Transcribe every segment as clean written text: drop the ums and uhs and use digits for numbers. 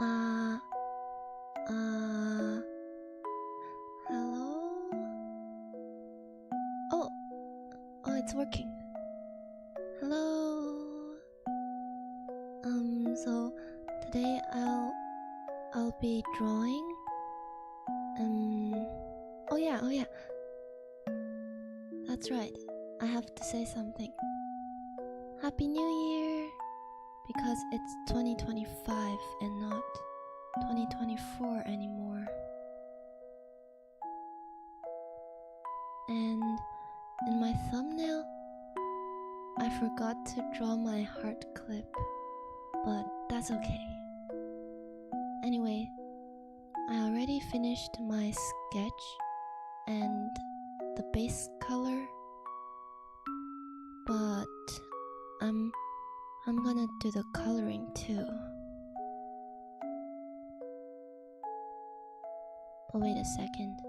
Uh, uh, hello? Oh, it's working. Hello? So today I'll be drawing. Oh yeah. That's right. I have to say something. Happy New Year! Because it's 2025 and not 2024 anymore. And in my thumbnail, I forgot to draw my heart clip, but that's okay. Anyway, I already finished my sketch and the base color, but I'm gonna do the coloring too. But wait a second.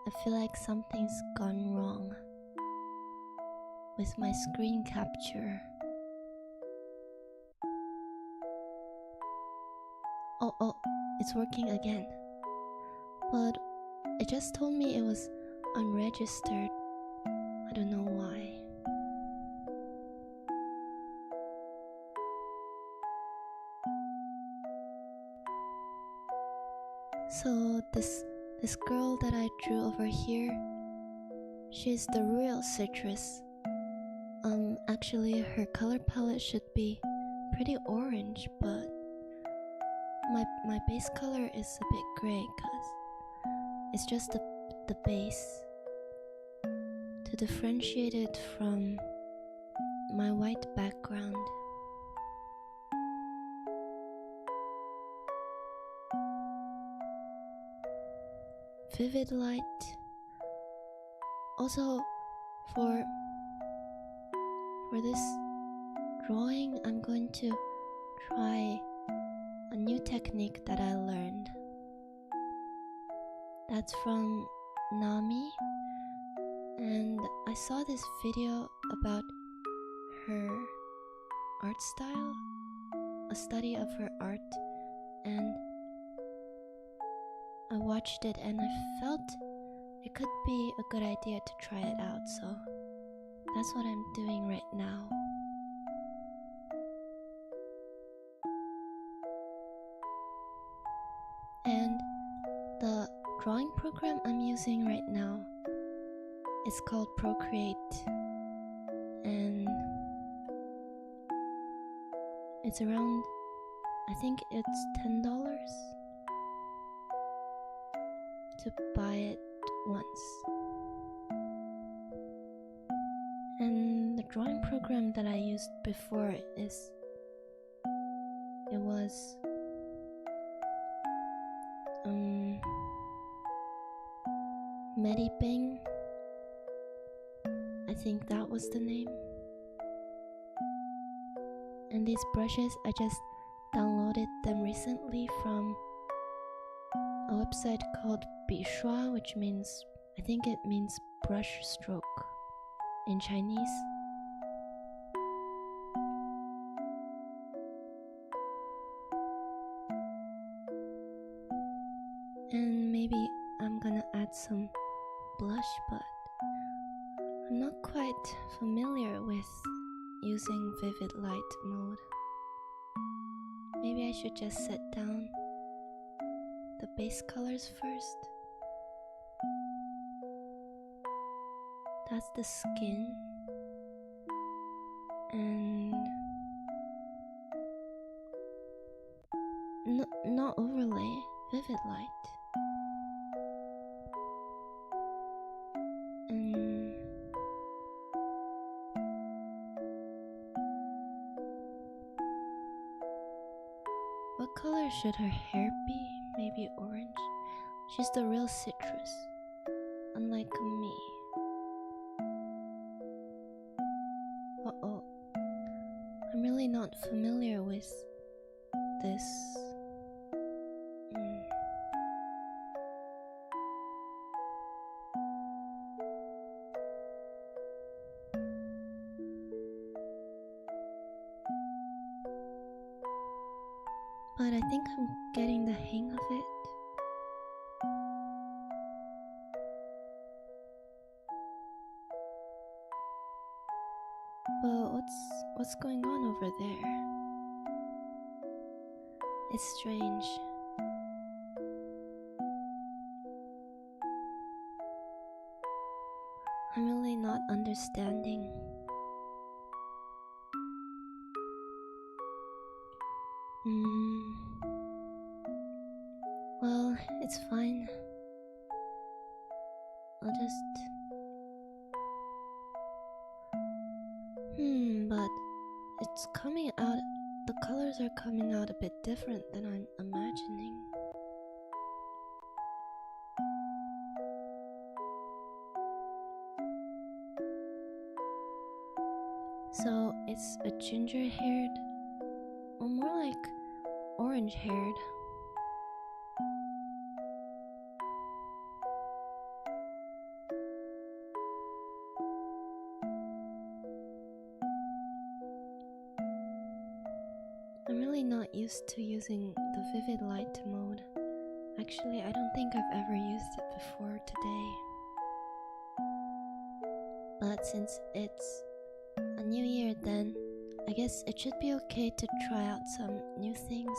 I feel like something's gone wrong with my screen capture. Oh, it's working again. But it just told me it was unregistered. I don't know why. So this girl that I drew over here, she's the real citrus. Actually her color palette should be pretty orange, but my base color is a bit gray because it's just the base to differentiate it from my white background. Vivid light. Also, for this drawing, I'm going to try a new technique that I learned. That's from Nami, and I saw this video about her art style, a study of her art, and I watched it and I felt it could be a good idea to try it out, so that's what I'm doing right now. And the drawing program I'm using right now is called Procreate, and it's around, I think it's $10 to buy it once. And the drawing program that I used before was Medibang. I think that was the name. And these brushes, I just downloaded them recently from a website called Bishua, which means, I think it means brush stroke in Chinese. And maybe I'm gonna add some blush, but I'm not quite familiar with using vivid light mode. Maybe I should just set down the base colors first. That's the skin, and not overlay, vivid light. And what color should her hair be? Maybe orange? She's the real citrus, unlike me. Uh-oh. I'm really not familiar with this. but I think I'm getting the hang of it. But what's going on over there? It's strange. I'm really not understanding. Well, it's fine. I'll just... but it's coming out... The colors are coming out a bit different than I'm imagining. So it's a ginger-haired, or more like orange-haired. I'm really not used to using the vivid light mode. Actually, I don't think I've ever used it before today. But since it's a new year, then I guess it should be okay to try out some new things.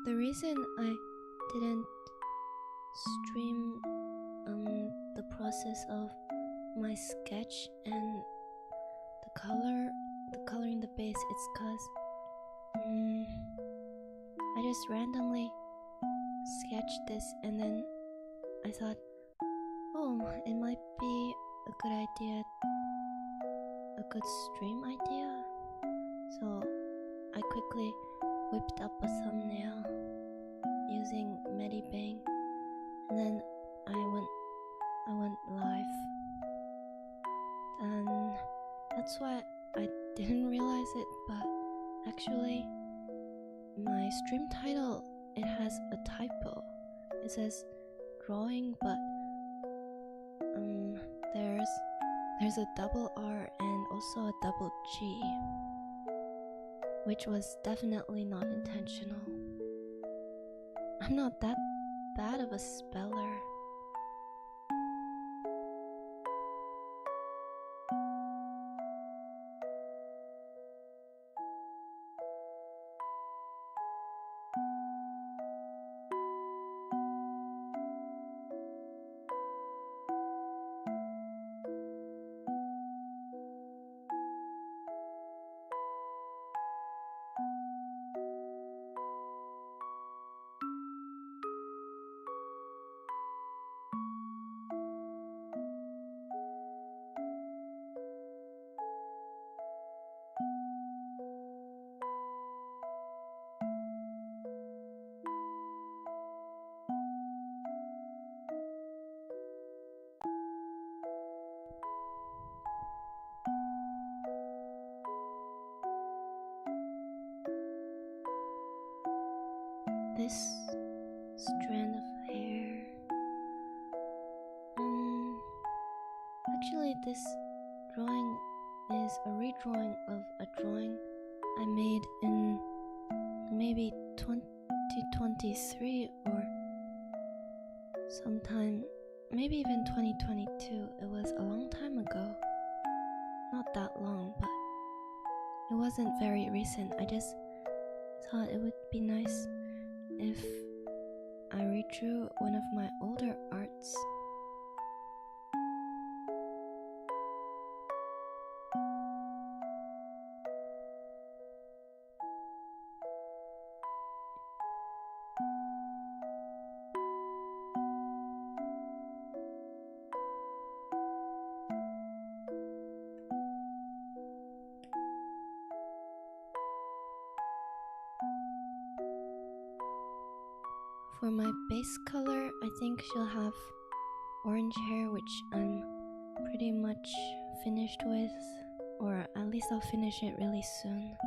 The reason I didn't stream the process of my sketch and the coloring the base, it's cause I just randomly sketched this and then I thought, oh, it might be a good idea, a good stream idea. So I quickly whipped up a thumbnail using Medibang, and then I went live, and that's why I didn't realize it, but actually my stream title, it has a typo. It says drawing, but there's a double R and also a double G, which was definitely not intentional. I'm not that bad of a speller. This strand of hair. Actually, this drawing is a redrawing of a drawing I made in maybe 2023 or sometime, maybe even 2022. It was a long time ago. Not that long, but it wasn't very recent. I just thought it would be nice if I redrew one of my older arts. For my base color, I think she'll have orange hair, which I'm pretty much finished with, or at least I'll finish it really soon.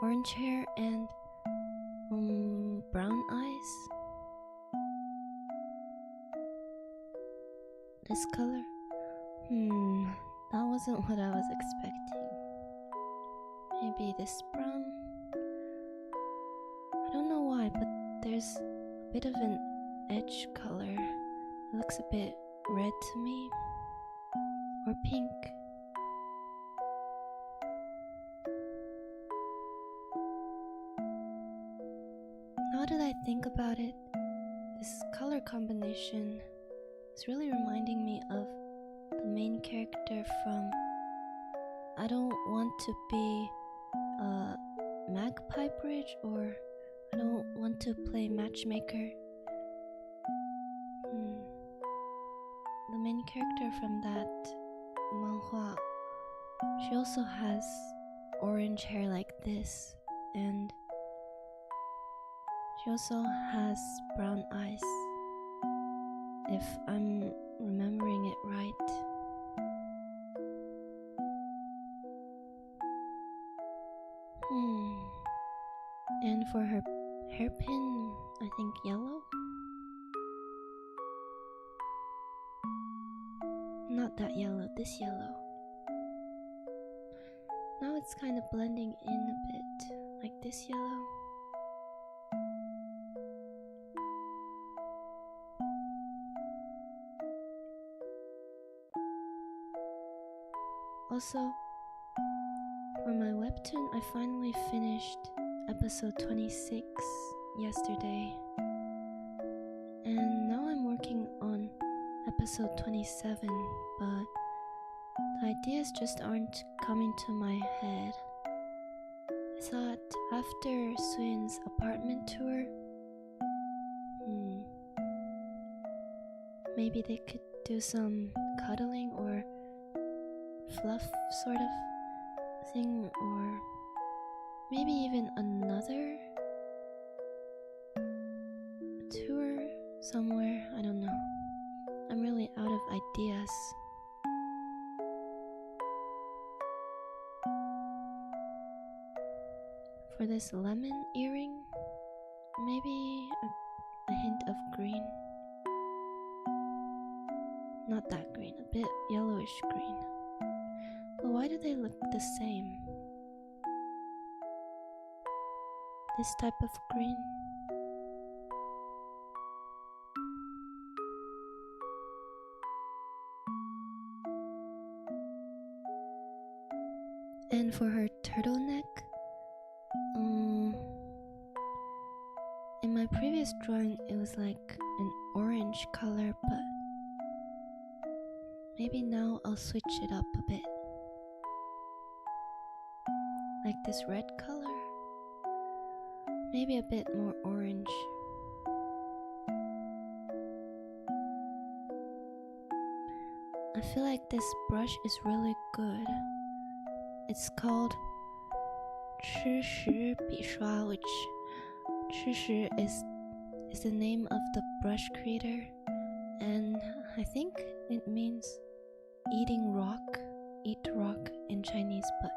Orange hair and brown eyes. This color? That wasn't what I was expecting. Maybe this brown? I don't know why, but there's a bit of an edge color. It looks a bit red to me. Or pink. Now that I think about it, this color combination is really reminding me of the main character from I Don't Want to Be a Magpie Bridge, or I Don't Want to Play Matchmaker. The main character from that manhwa, she also has orange hair like this, and she also has brown eyes, if I'm remembering it right. And for her hairpin, I think yellow? Not that yellow, this yellow. Now it's kind of blending in a bit, like this yellow. Also, for my webtoon, I finally finished episode 26 yesterday, and now I'm working on episode 27, but the ideas just aren't coming to my head. I thought after Suyin's apartment tour, maybe they could do some cuddling or fluff sort of thing, or maybe even another tour somewhere. I don't know. I'm really out of ideas. For this lemon earring, maybe a hint of green. Not that green, a bit yellowish green. But why do they look the same? This type of green? And for her turtleneck, in my previous drawing it was like an orange color, but maybe now I'll switch it up a bit. Like this red color, maybe a bit more orange. I feel like this brush is really good. It's called 吃食笔刷, which 吃食 is the name of the brush creator, and I think it means eating rock, eat rock in Chinese, but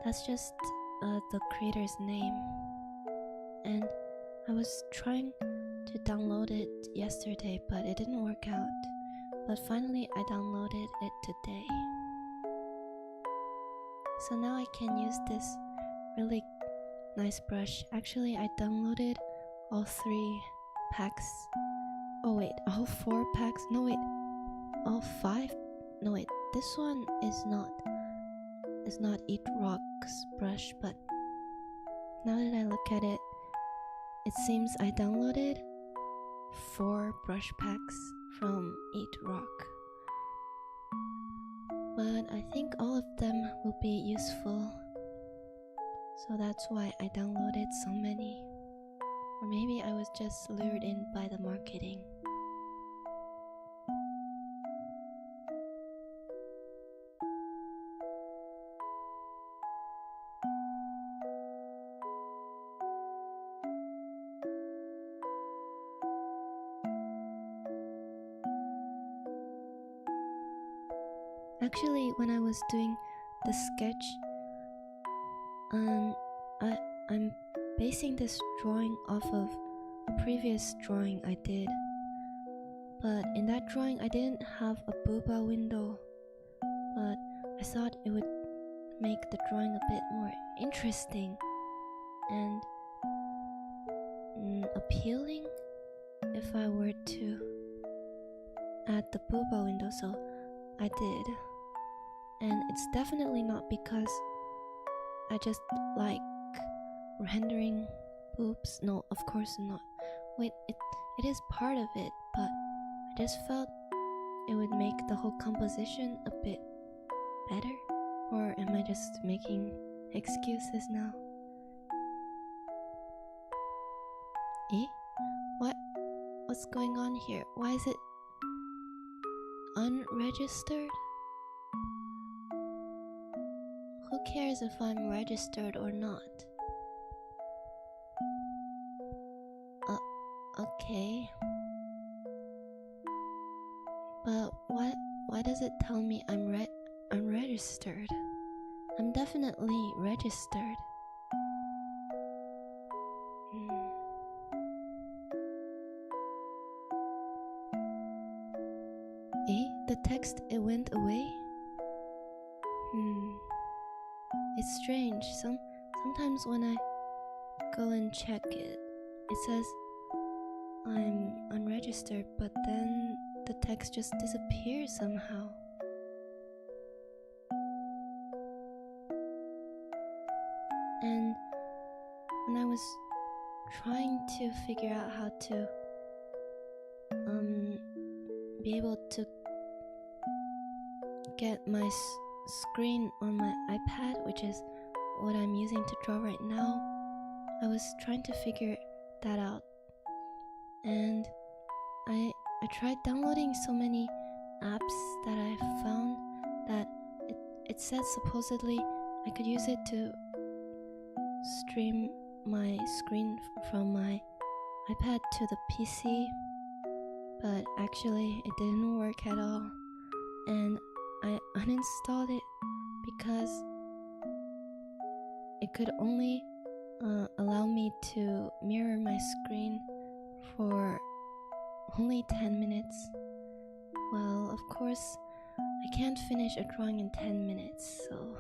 that's just the creator's name. And I was trying to download it yesterday, but it didn't work out. But finally I downloaded it today. So now I can use this really nice brush. Actually, I downloaded all 3 packs. Oh wait, all 4 packs? No wait, all 5? No wait, this one is not Eat Rock's brush, but now that I look at it, it seems I downloaded 4 brush packs from Eat Rock. But I think all of them will be useful, so that's why I downloaded so many. Or maybe I was just lured in by the marketing. Actually, when I was doing the sketch, I'm basing this drawing off of a previous drawing I did. But in that drawing, I didn't have a boba window, but I thought it would make the drawing a bit more interesting and appealing if I were to add the boba window, so I did. And it's definitely not because I just like rendering boobs. No, of course not. Wait, it is part of it, but I just felt it would make the whole composition a bit better. Or am I just making excuses now? What's going on here? Why is it unregistered? Who cares if I'm registered or not? Okay. But why does it tell me I'm unregistered? I'm definitely registered. The text, it went away? It's strange. Sometimes when I go and check it, it says I'm unregistered, but then the text just disappears somehow. And when I was trying to figure out how to be able to get my screen on my iPad, which is what I'm using to draw right now, I was trying to figure that out. And I tried downloading so many apps that I found that it said supposedly I could use it to stream my screen from my iPad to the PC, but actually it didn't work at all, and I uninstalled it because it could only allow me to mirror my screen for only 10 minutes. Well, of course, I can't finish a drawing in 10 minutes, so...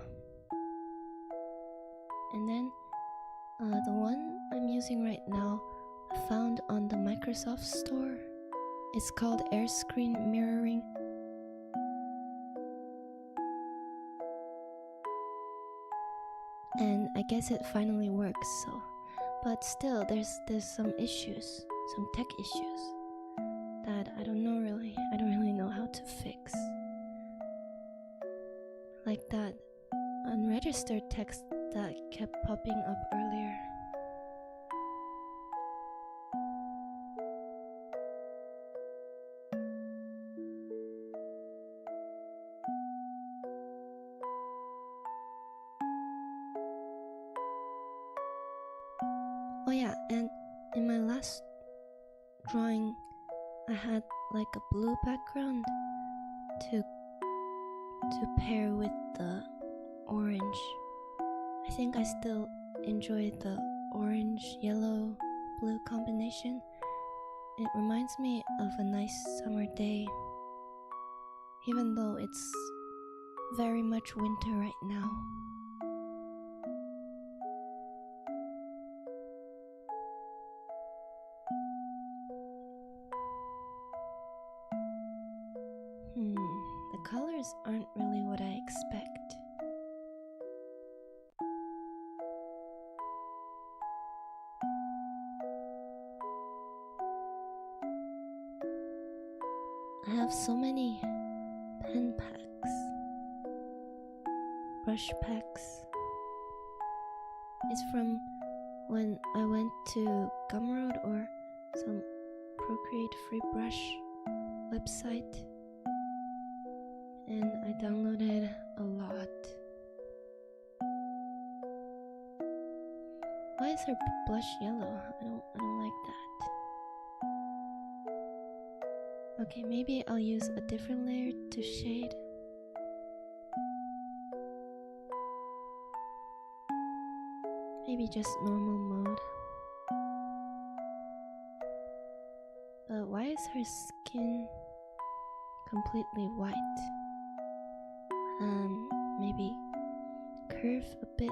And then, the one I'm using right now, I found on the Microsoft Store. It's called Air Screen Mirroring. And I guess it finally works, so... But still, there's some issues, some tech issues, that I don't really know how to fix. Like that unregistered text that kept popping up earlier. Oh yeah, and in my last drawing, I had like a blue background to pair with the orange. I think I still enjoy the orange, yellow, blue combination. It reminds me of a nice summer day, even though it's very much winter right now. The colors aren't really what I expect. I have so many pen packs, brush packs. It's from when I went to Gumroad or some Procreate free brush website, and I downloaded a lot. Why is her blush yellow? I don't like that. Okay, maybe I'll use a different layer to shade. Maybe just normal mode. But why is her skin completely white? Maybe curve a bit.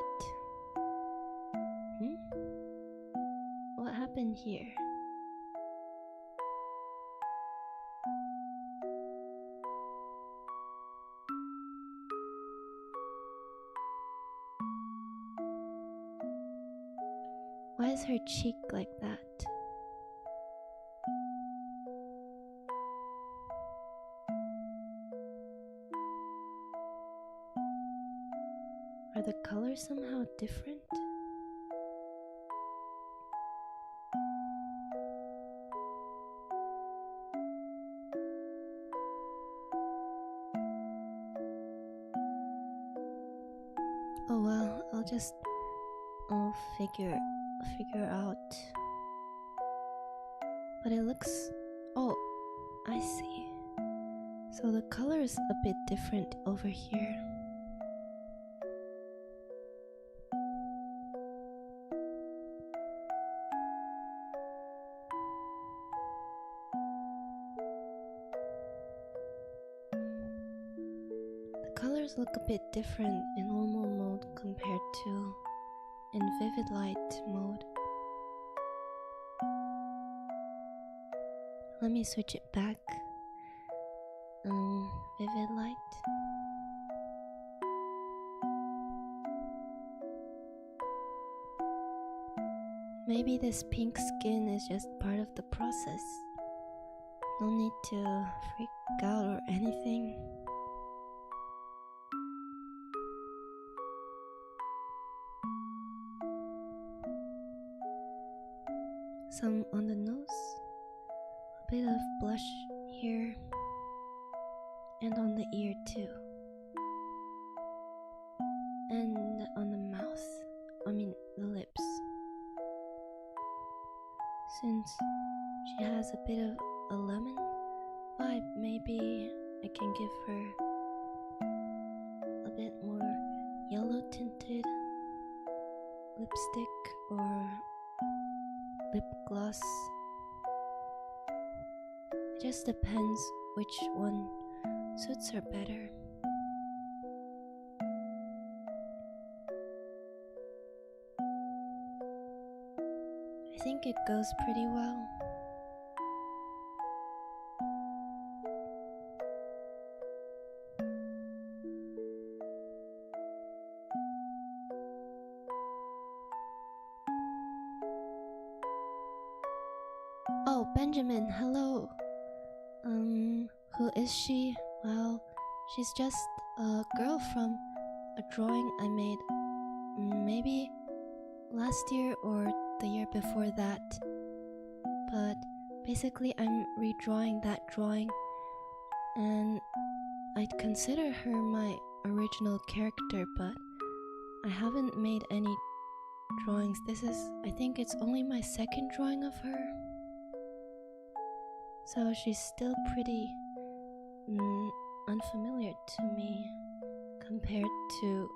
What happened here? Why is her cheek like that? Are the colors somehow different? Oh well, I'll figure out. But it looks, oh, I see. So the color is a bit different over here. The colors look a bit different in normal mode compared to in vivid light mode. Let me switch it back. Vivid light. Maybe this pink skin is just part of the process. No need to freak out or anything. Some on the nose, a bit of blush here, and on the ear too, and on the mouth, the lips. Since she has a bit of a lemon vibe, maybe I can give her a bit more yellow tinted lipstick or lip gloss. It just depends which one suits her better. I think it goes pretty well. Oh, Benjamin, hello. Who is she? Well, she's just a girl from a drawing I made maybe last year or the year before that. But basically I'm redrawing that drawing, and I'd consider her my original character, but I haven't made any drawings. I think it's only my second drawing of her. So she's still pretty unfamiliar to me compared to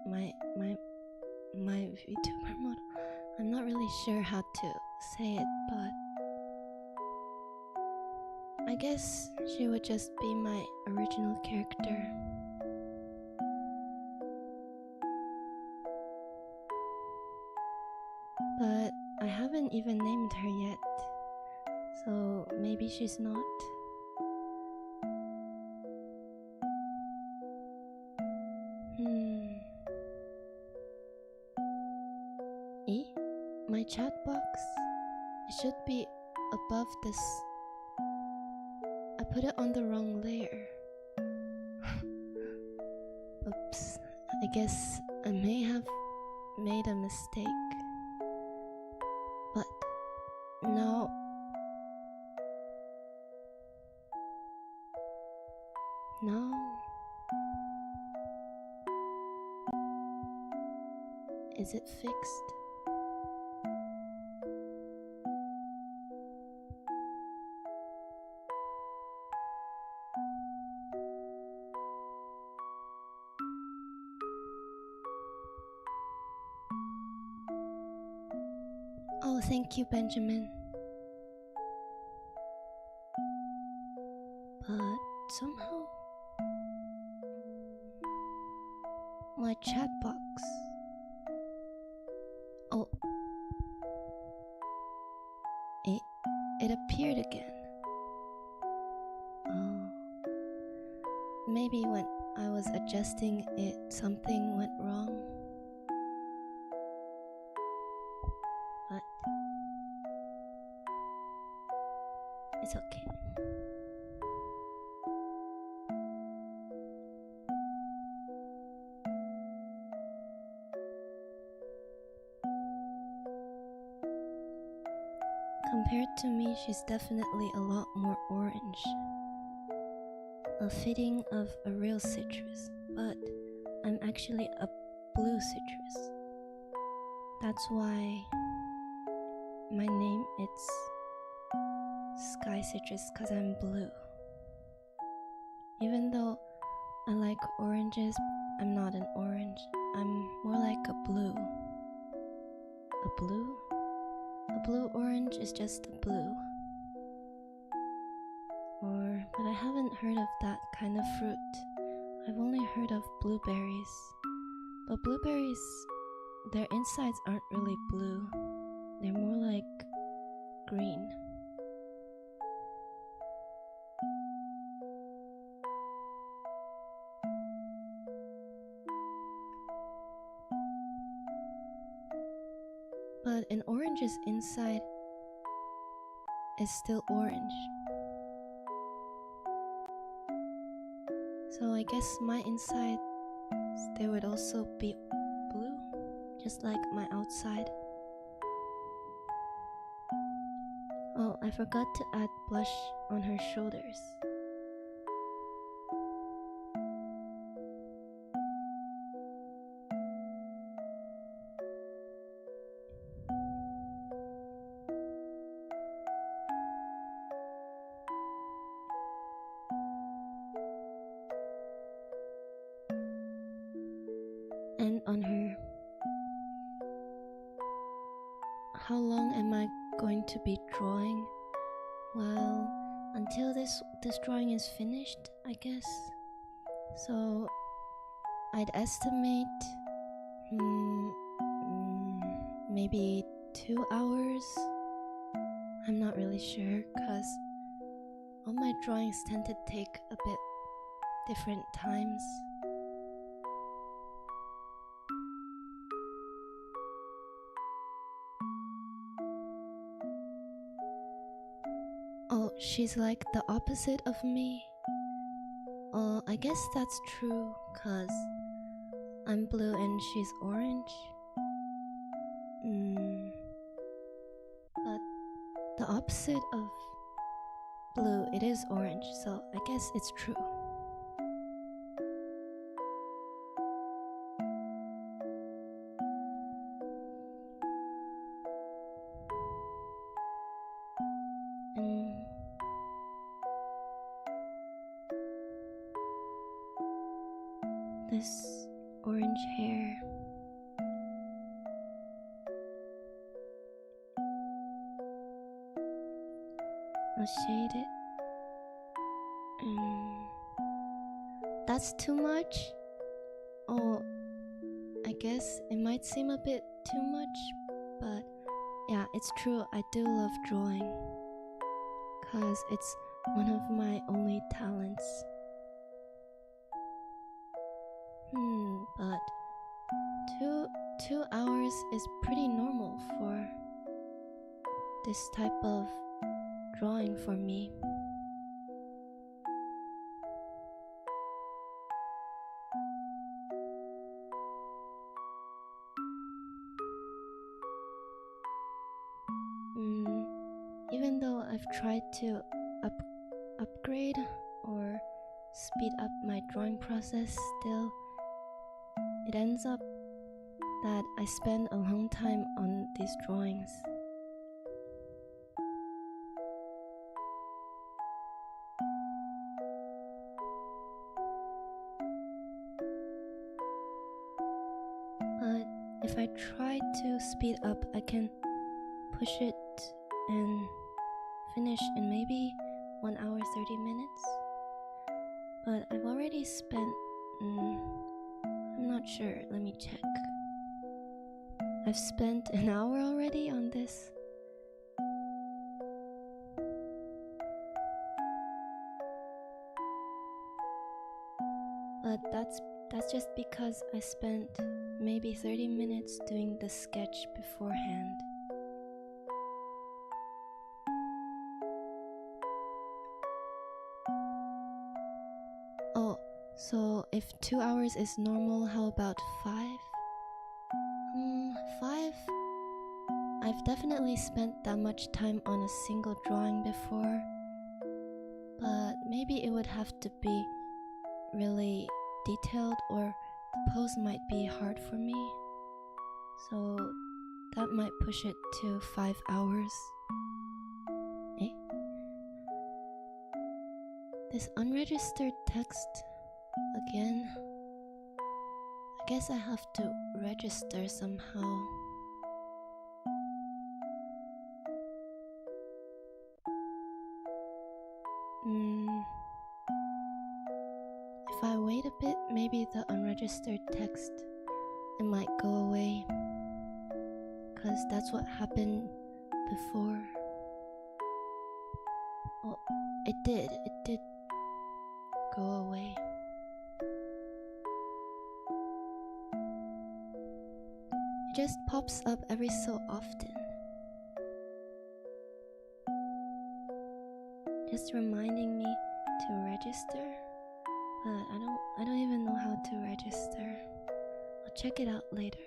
my VTuber model. I'm not really sure how to say it, but I guess she would just be my original character. But I haven't even named her yet, so maybe she's not. My chat box, it should be above this. I put it on the wrong layer. Oops, I guess I may have made a mistake. But no. Is it fixed? Oh, thank you, Benjamin. But somehow my chat box. Oh, it appeared again. Oh, maybe when I was adjusting it, something went wrong. But it's okay. Compared to me, she's definitely a lot more orange. A fitting of a real citrus, but I'm actually a blue citrus. That's why my name it's Sky Citrus, cause I'm blue. Even though I like oranges, I'm not an orange. I'm more like a blue. A blue? A blue-orange is just a blue. But I haven't heard of that kind of fruit. I've only heard of blueberries. But blueberries, their insides aren't really blue. They're more like green. But an orange's inside is still orange. So I guess my inside, they would also be blue, just like my outside. Oh, I forgot to add blush on her shoulders. And on her. How long am I going to be drawing? Well, until this drawing is finished, I guess. So I'd estimate maybe 2 hours. I'm not really sure, cause all my drawings tend to take a bit different times. Oh, she's like the opposite of me. I guess that's true, cause I'm blue and she's orange. But the opposite of blue, it is orange, so I guess it's true. This orange hair. I'll shade it. That's too much? Oh, I guess it might seem a bit too much, but yeah, it's true, I do love drawing, cause it's one of my only talents. But 2 hours is pretty normal for this type of drawing for me. Even though I've tried to upgrade or speed up my drawing process, still it ends up that I spend a long time on these drawings. But if I try to speed up, I can push it and finish in maybe 1 hour 30 minutes. But I've already spent, I'm not sure, let me check. I've spent an hour already on this. But that's just because I spent maybe 30 minutes doing the sketch beforehand. Oh, so if 2 hours is normal, how about 5? 5? I've definitely spent that much time on a single drawing before, but maybe it would have to be really detailed, or the pose might be hard for me, so that might push it to 5 hours. This unregistered text again. I guess I have to register somehow. If I wait a bit, maybe the unregistered text, it might go away, because that's what happened before. Oh, it did go away. It just pops up every so often, just reminding me to register, but I don't even know how to register. I'll check it out later.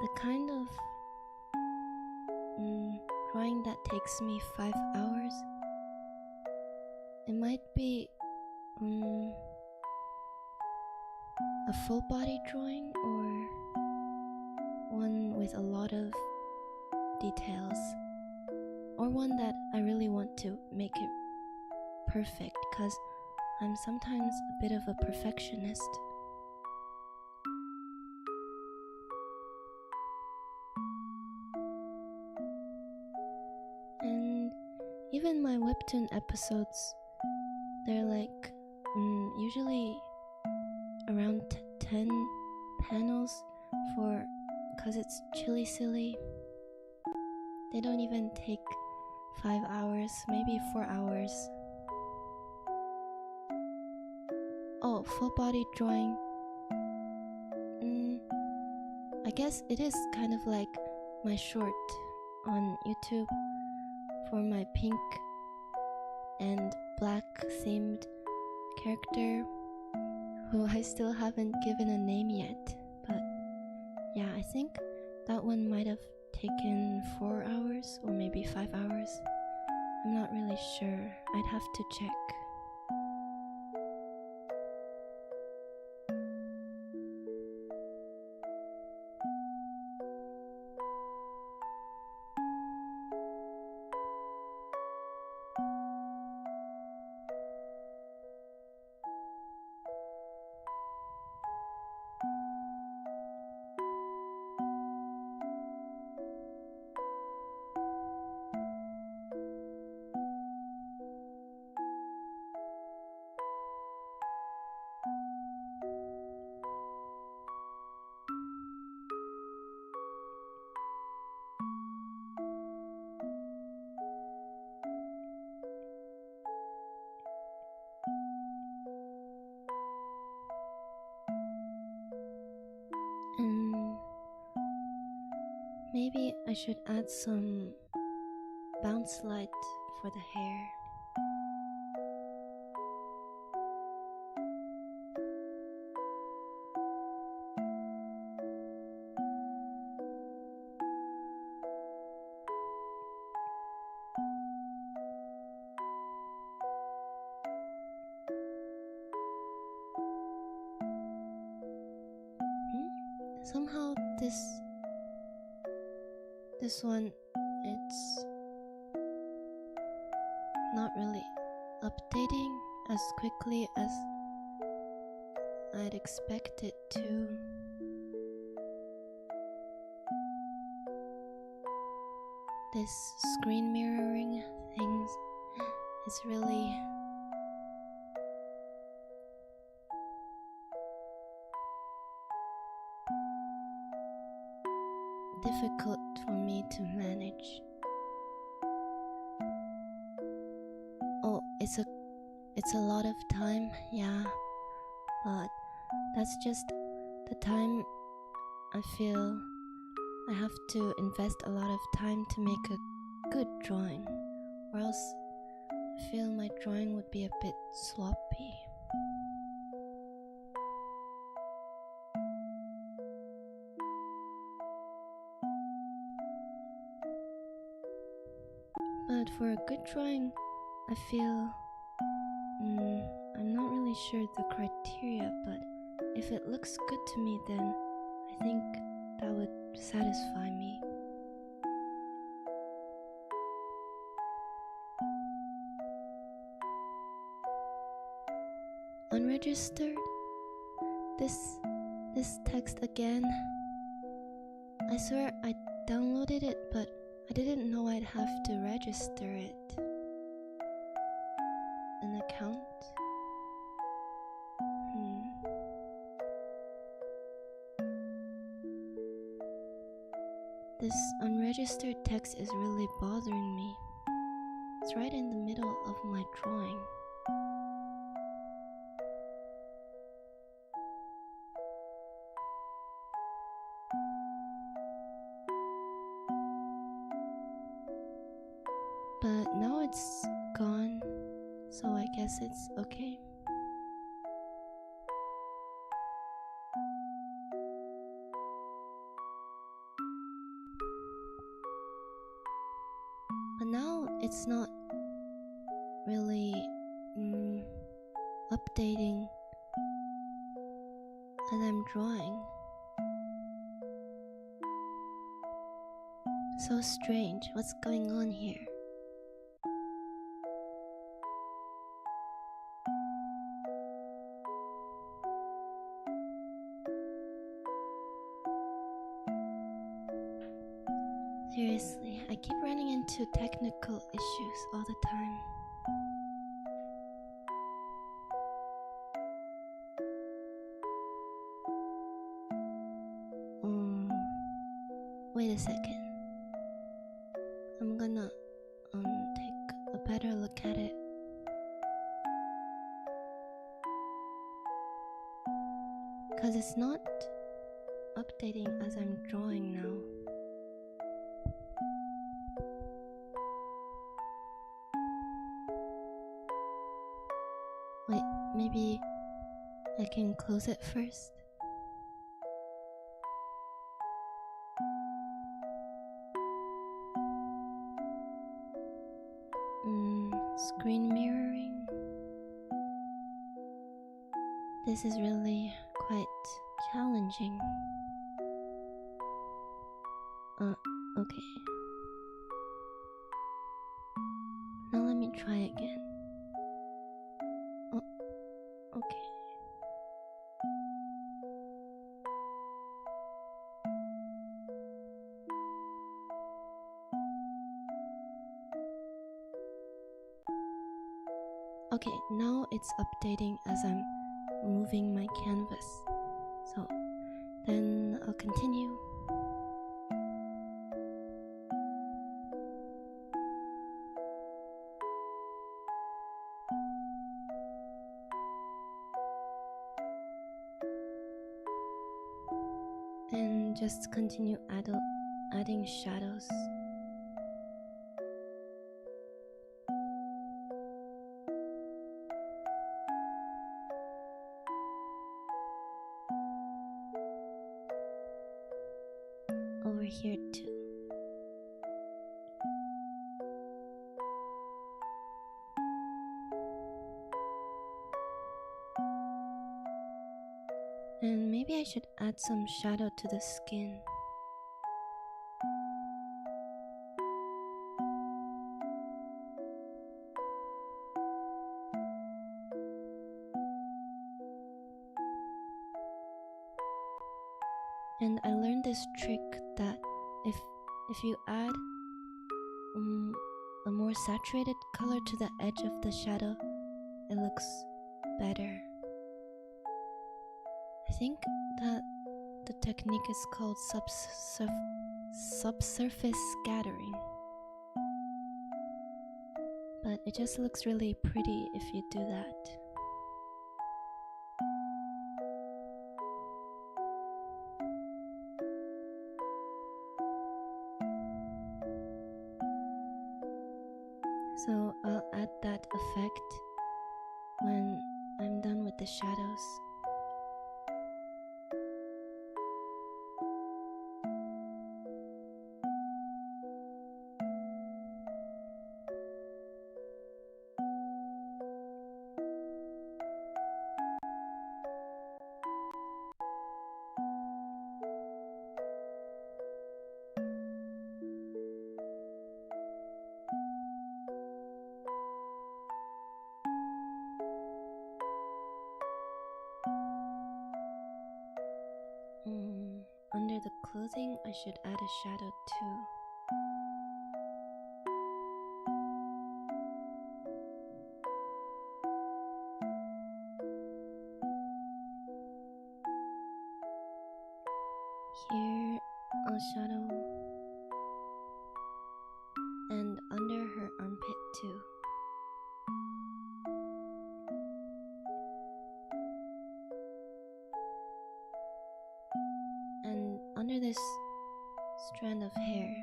The kind of drawing that takes me 5 hours, it might be a full body drawing, or one with a lot of details, or one that I really want to make it perfect, because I'm sometimes a bit of a perfectionist. And even my webtoon episodes, they're like usually around 10 panels, because it's chilly silly. They don't even take 5 hours, maybe 4 hours. Oh, full body drawing. I guess it is kind of like my short on YouTube for my pink and black themed character, who I still haven't given a name yet. But yeah, I think that one might have taken 4 hours or maybe 5 hours. I'm not really sure. I'd have to check. Maybe I should add some bounce light for the hair. Somehow this one, it's not really updating as quickly as I'd expect it to. this screen mirroring things is really difficult for me to manage. Oh, it's a lot of time, yeah, but that's just the time I feel I have to invest a lot of time to make a good drawing, or else I feel my drawing would be a bit sloppy. But for a good drawing, I feel I'm not really sure the criteria, but if it looks good to me, then I think that would satisfy me. Unregistered? This text again? I swear I downloaded it, but I didn't know I'd have to register it. An account? This unregistered text is really bothering me. It's right in the middle of my drawing. But now it's gone, so I guess it's okay. But now it's not really updating as I'm drawing. So strange, what's going on here? Seriously, I keep running into technical issues all the time. Wait a second. I'm gonna take a better look at it. Cause it's not updating as I'm drawing now. Wait, maybe I can close it first? Screen mirroring. This is really quite challenging. Okay. Now let me try again. Oh, okay. Okay, now it's updating as I'm moving my canvas. So then I'll continue. And just continue adding shadows. Over here too. And maybe I should add some shadow to the skin. And I learned this trick that if you add a more saturated color to the edge of the shadow, it looks better. I think that the technique is called subsurface scattering, but it just looks really pretty if you do that. So I'll add that effect when I'm done with the shadows. Under the clothing, I should add a shadow too. Here, I'll shadow, and under her armpit too. And under this strand of hair.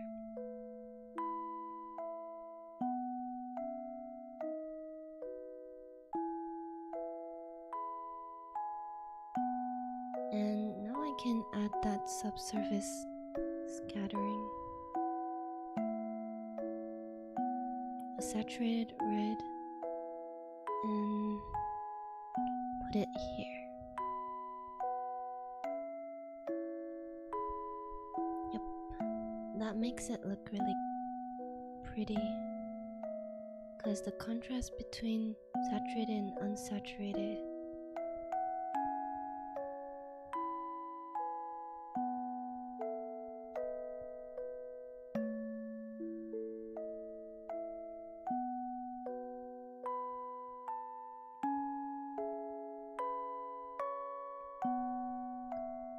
And now I can add that subsurface scattering. A saturated red, and put it here. Yep, that makes it look really pretty, because the contrast between saturated and unsaturated .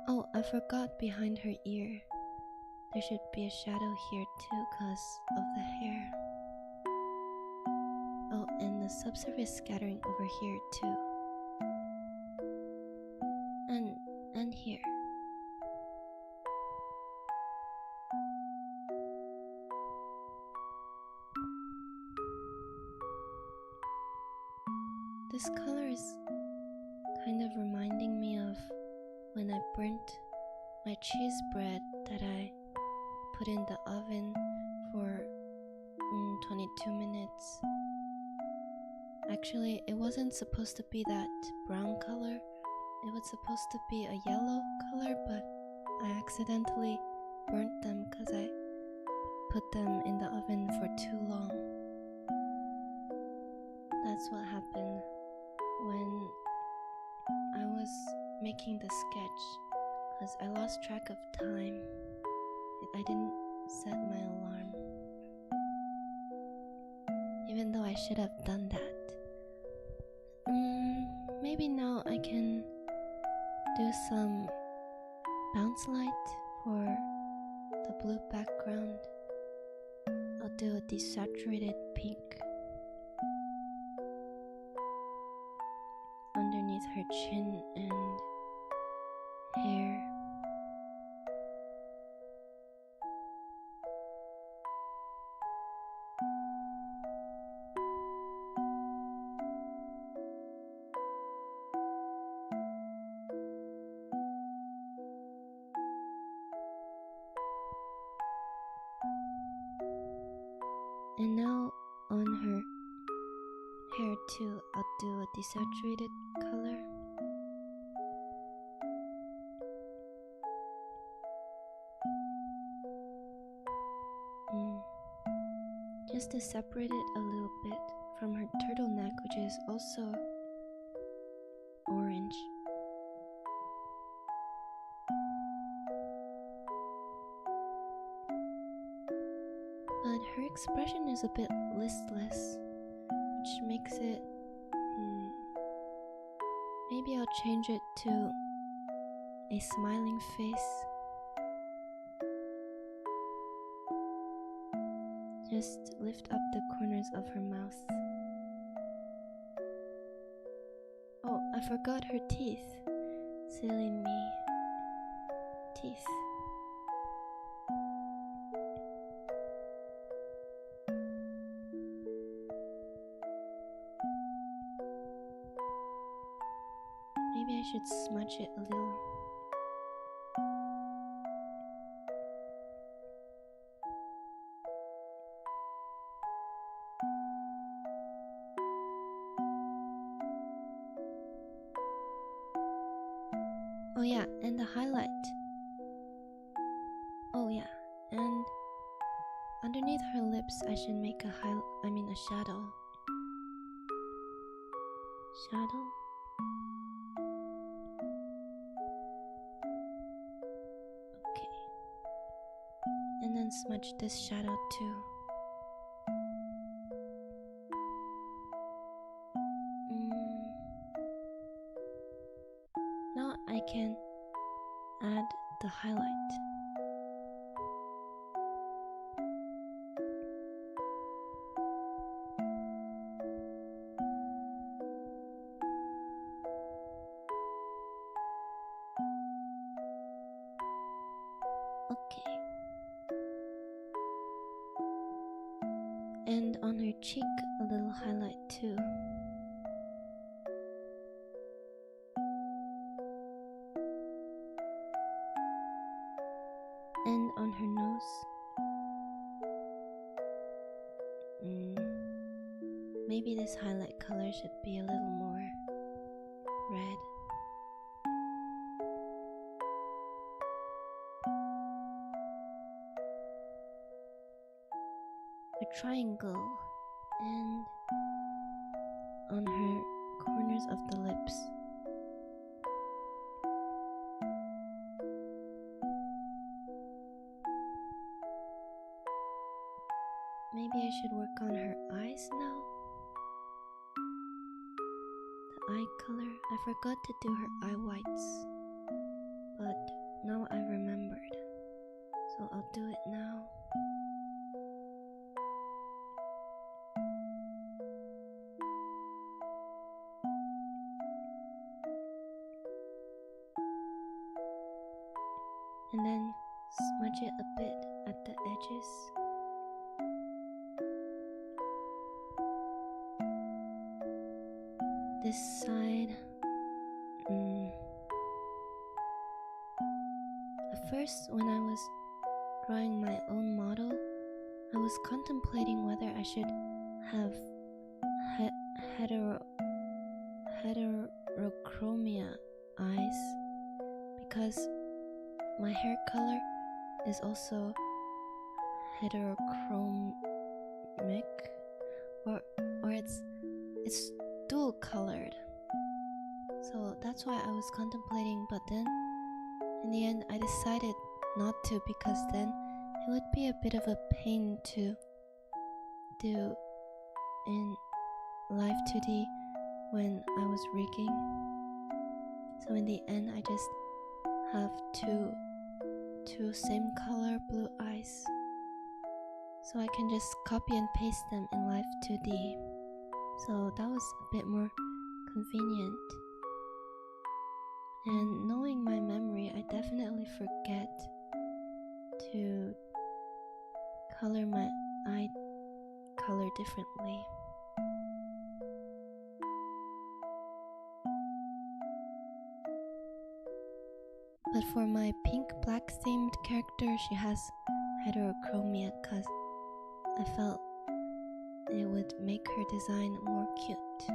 Oh, I forgot behind her ear. There should be a shadow here too because of the hair. Oh, and the subsurface scattering over here too. And here. This color is kind of reminding me of when I burnt my cheese bread that I put in the oven for 22 minutes. Actually, it wasn't supposed to be that brown color. It was supposed to be a yellow color, but I accidentally burnt them because I put them in the oven for too long. That's what happened when I was making the sketch, because I lost track of time. I didn't set my alarm, even though I should have done that. Maybe now I can do some bounce light for the blue background. I'll do a desaturated pink underneath her chin and hair. And now on her hair too, I'll do a desaturated color. Just to separate it a little bit from her turtleneck, which is also orange. But but her expression is a bit listless, which makes it... maybe I'll change it to a smiling face. Just lift up the corners of her mouth. Oh, I forgot her teeth. Silly me. Teeth. Maybe I should smudge it a little. Oh yeah, and the highlight. Oh yeah, and underneath her lips I should make a shadow. Shadow? Okay. And then smudge this shadow too. Now I can add the highlight. Okay. And on her cheek, a little highlight too. And on her nose. Maybe this highlight color should be a little more red. A triangle, and on her corners of the lips. Maybe I should work on her eyes now. The eye color, I forgot to do her eye whites, but now I remembered, so I'll do it now. And then smudge it a bit at the edges. This side, at first when I was drawing my own model, I was contemplating whether I should have heterochromia eyes, because my hair color is also heterochromic, or it's dual colored. So that's why I was contemplating, but then in the end I decided not to, because then it would be a bit of a pain to do in live 2D when I was rigging. So in the end I just have two same color blue eyes, so I can just copy and paste them in live 2D. So that was a bit more convenient. And knowing my memory, I definitely forget to color my eye color differently. But for my pink black themed character, she has heterochromia because I felt it would make her design more cute,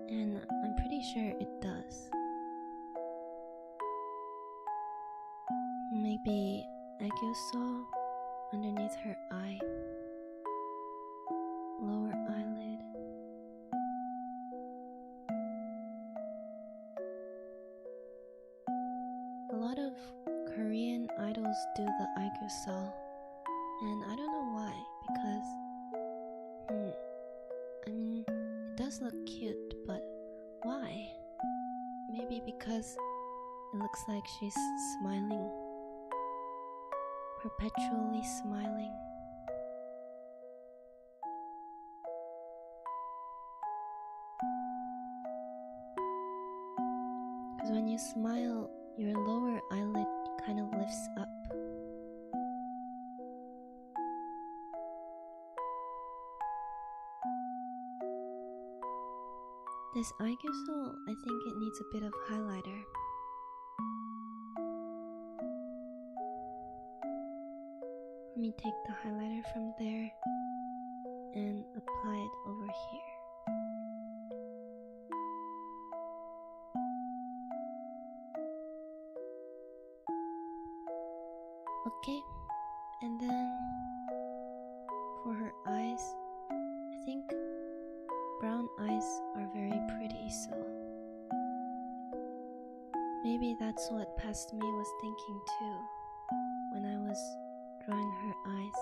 and I'm pretty sure it does. Maybe aegyosaw underneath her eye, lower eyelid. A lot of Korean idols do the aegyosaw, and I don't know why, because I mean, it does look cute, but why? Maybe because it looks like she's smiling, perpetually smiling. Because when you smile, your lower eyelid kind of lifts up. This eye gusel, I think it needs a bit of highlighter. Let me take the highlighter from there and apply it over here. Okay, and then for her eyes, I think brown eyes are very pretty, so maybe that's what past me was thinking too when I was drawing her eyes.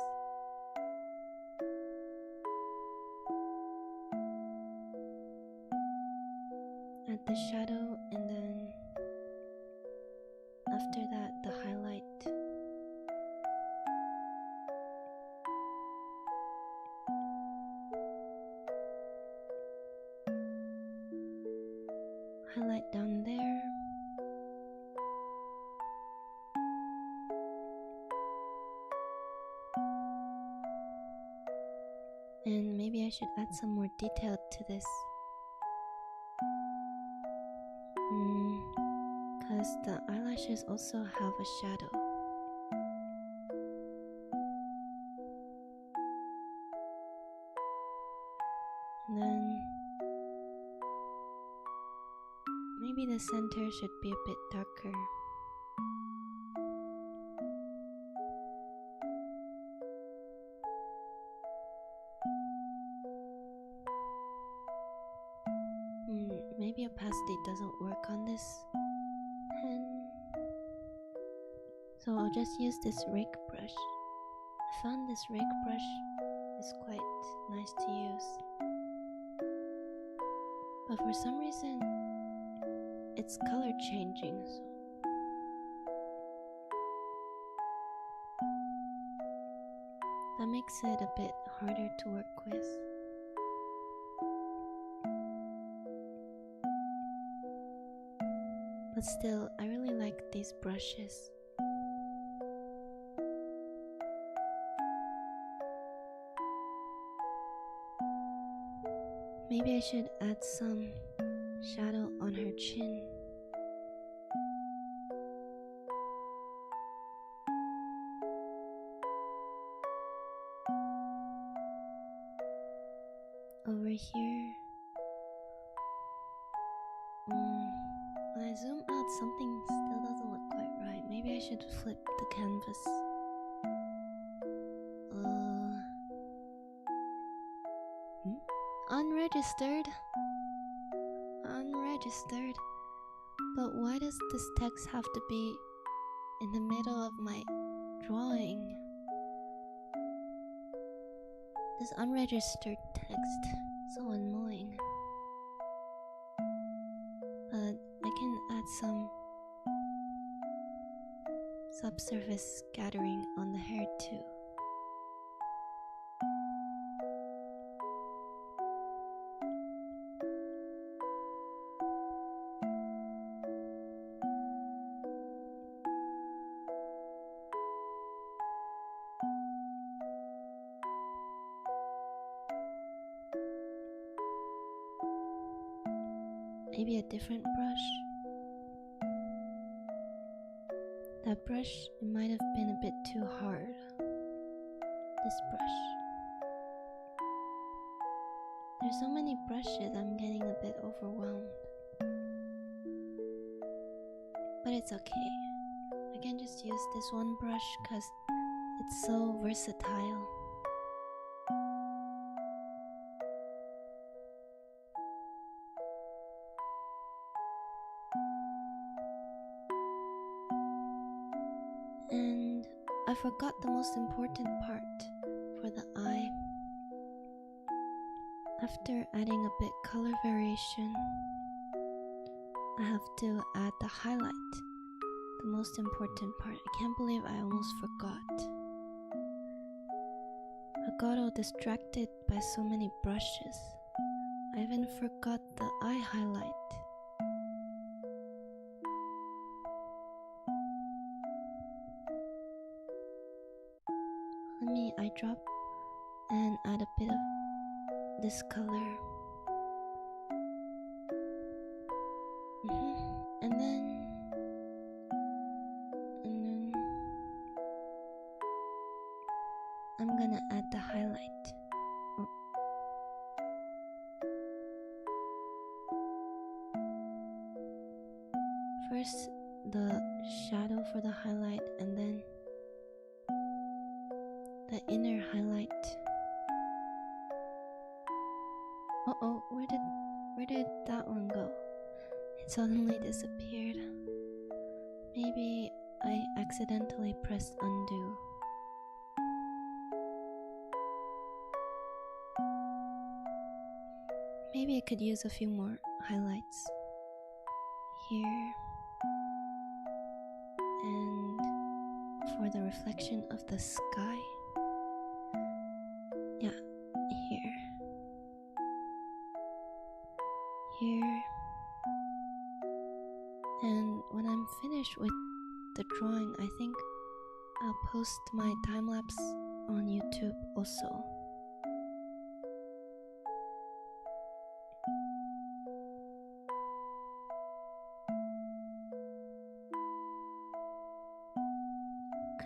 Add the shadow, and then after that the highlight. Highlight down there. And maybe I should add some more detail to this. Because the eyelashes also have a shadow. And then maybe the center should be a bit darker. Maybe opacity doesn't work on this pen, so I'll just use this rake brush. I found this rake brush is quite nice to use, but for some reason it's color changing, so that makes it a bit harder to work with. But still, I really like these brushes. Maybe I should add some shadow on her chin. Over here. When I zoom out, something still doesn't look quite right. Maybe I should flip the canvas. Unregistered? Unregistered? But why does this text have to be in the middle of my drawing? This unregistered text, so annoying. But I can add some subsurface scattering on the hair too. Maybe a different brush. That brush, it might have been a bit too hard. This brush. There's so many brushes, I'm getting a bit overwhelmed. But it's okay. I can just use this one brush because it's so versatile. And I forgot the most important part for the eye. After adding a bit color variation, I have to add the highlight, the most important part. I can't believe I almost forgot. I got all distracted by so many brushes. I even forgot the eye highlight. Let me eyedrop and add a bit of this color. And then I'm gonna add the highlight. First the shadow for the highlight, and then the inner highlight. Where did that one go? It suddenly disappeared. Maybe I accidentally pressed undo. Maybe I could use a few more highlights here, and for the reflection of the sky, yeah, here, and when I'm finished with the drawing, I think I'll post my time-lapse on YouTube also.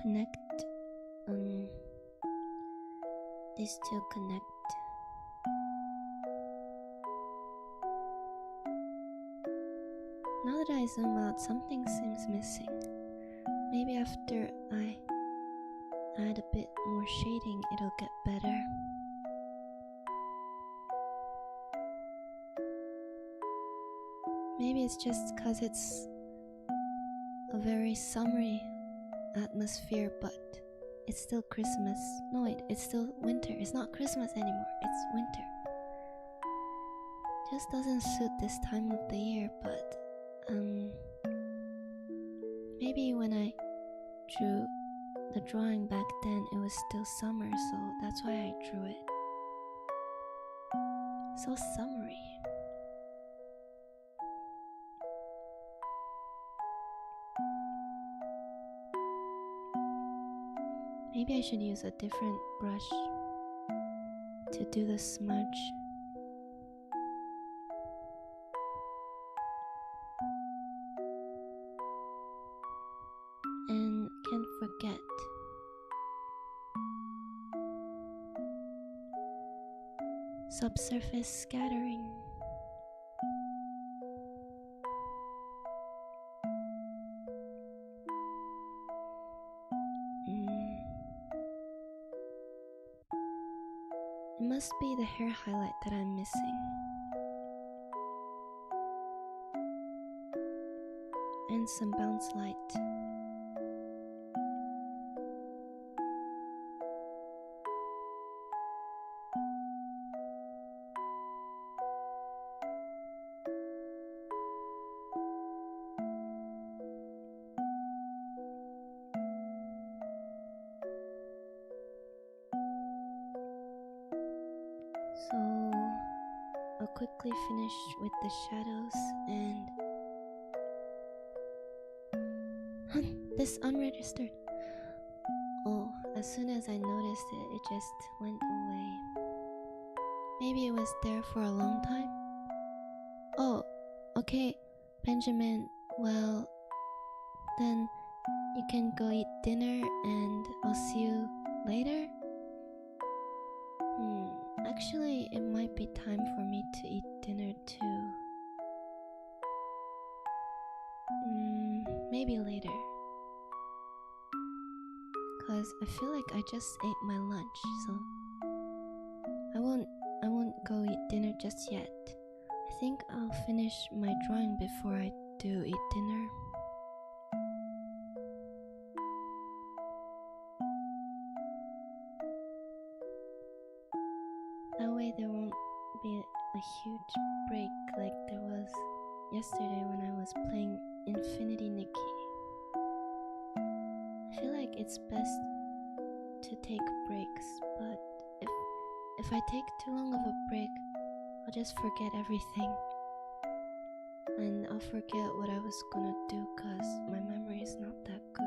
Connect, these two connect. Now that I zoom out, something seems missing. Maybe after I add a bit more shading, it'll get better. Maybe it's just because it's a very summery atmosphere, but it's still Christmas. No, wait, it's still winter. It's not Christmas anymore, it's winter. Just doesn't suit this time of the year, but maybe when I drew the drawing back then, it was still summer, so that's why I drew it. So summery. Maybe I should use a different brush to do the smudge. And can't forget subsurface scattering. It must be the hair highlight that I'm missing. And some bounce light. So I'll quickly finish with the shadows and this unregistered. Oh, as soon as I noticed it, it just went away. Maybe it was there for a long time. Oh, okay, Benjamin, well, then you can go eat dinner and I'll see you later. Actually, it might be time for me to eat dinner too. Maybe later. Cause I feel like I just ate my lunch, so I won't go eat dinner just yet. I think I'll finish my drawing before I do eat dinner. a huge break like there was yesterday when I was playing Infinity Nikki. I feel like it's best to take breaks, but if I take too long of a break, I'll just forget everything. And I'll forget what I was gonna do cause my memory is not that good.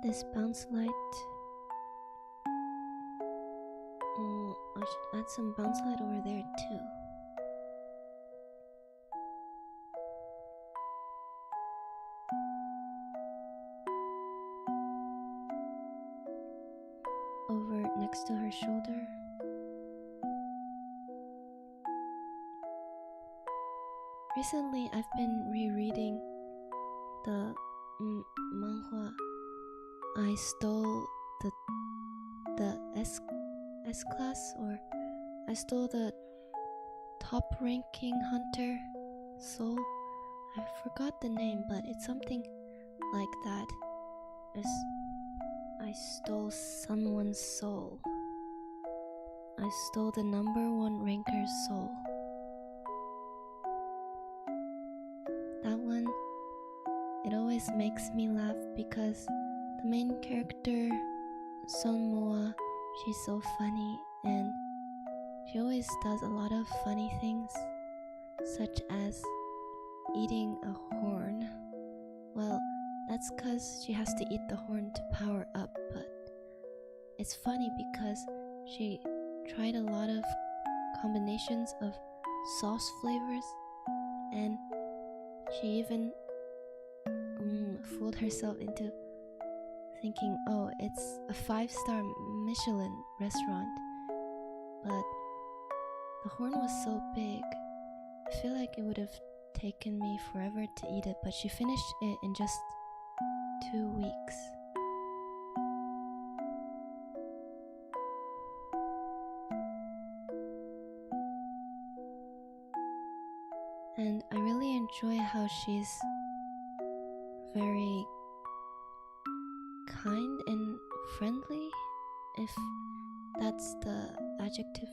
This bounce light, I should add some bounce light over there too. Over next to her shoulder. Recently, I've been rereading the manhwa. I stole the S class, or I stole the top ranking hunter soul. I forgot the name, but it's something like that. I stole someone's soul. I stole the number 1 ranker's soul. That one, it always makes me laugh because the main character, Son Moa, she's so funny and she always does a lot of funny things, such as eating a horn. Well, that's cause she has to eat the horn to power up, but it's funny because she tried a lot of combinations of sauce flavors, and she even fooled herself into thinking, oh, it's a 5-star Michelin restaurant, but the horn was so big, I feel like it would have taken me forever to eat it, but she finished it in just 2 weeks. And I really enjoy how she's very kind and friendly, if that's the adjective.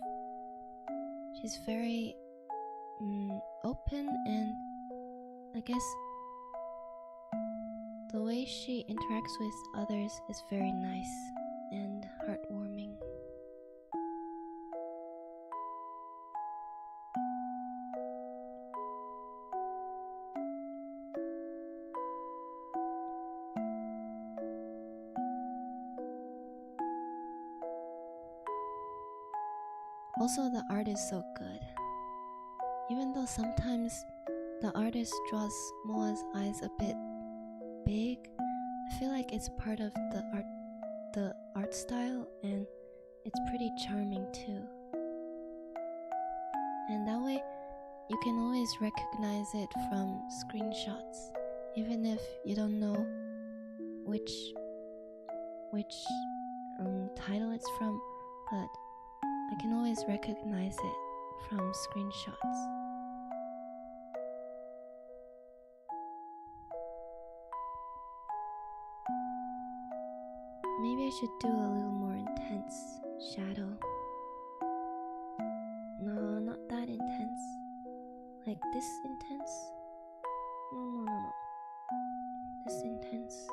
She's very open, and I guess the way she interacts with others is very nice and heartwarming. Also, the art is so good. Even though sometimes the artist draws Moa's eyes a bit big, I feel like it's part of the art style, and it's pretty charming too. And that way, you can always recognize it from screenshots, even if you don't know which title it's from, but I can always recognize it from screenshots. Maybe I should do a little more intense shadow. No, not that intense. Like this intense? No. This intense.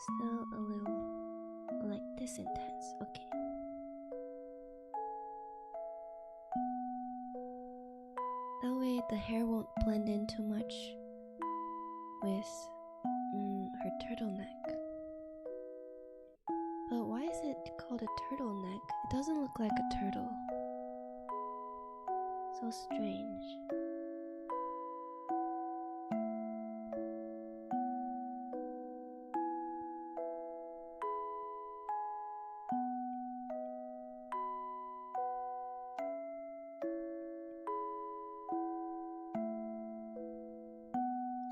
Still a little like this intense. Okay. That way the hair won't blend in too much with her turtleneck. But why is it called a turtleneck? It doesn't look like a turtle. So strange.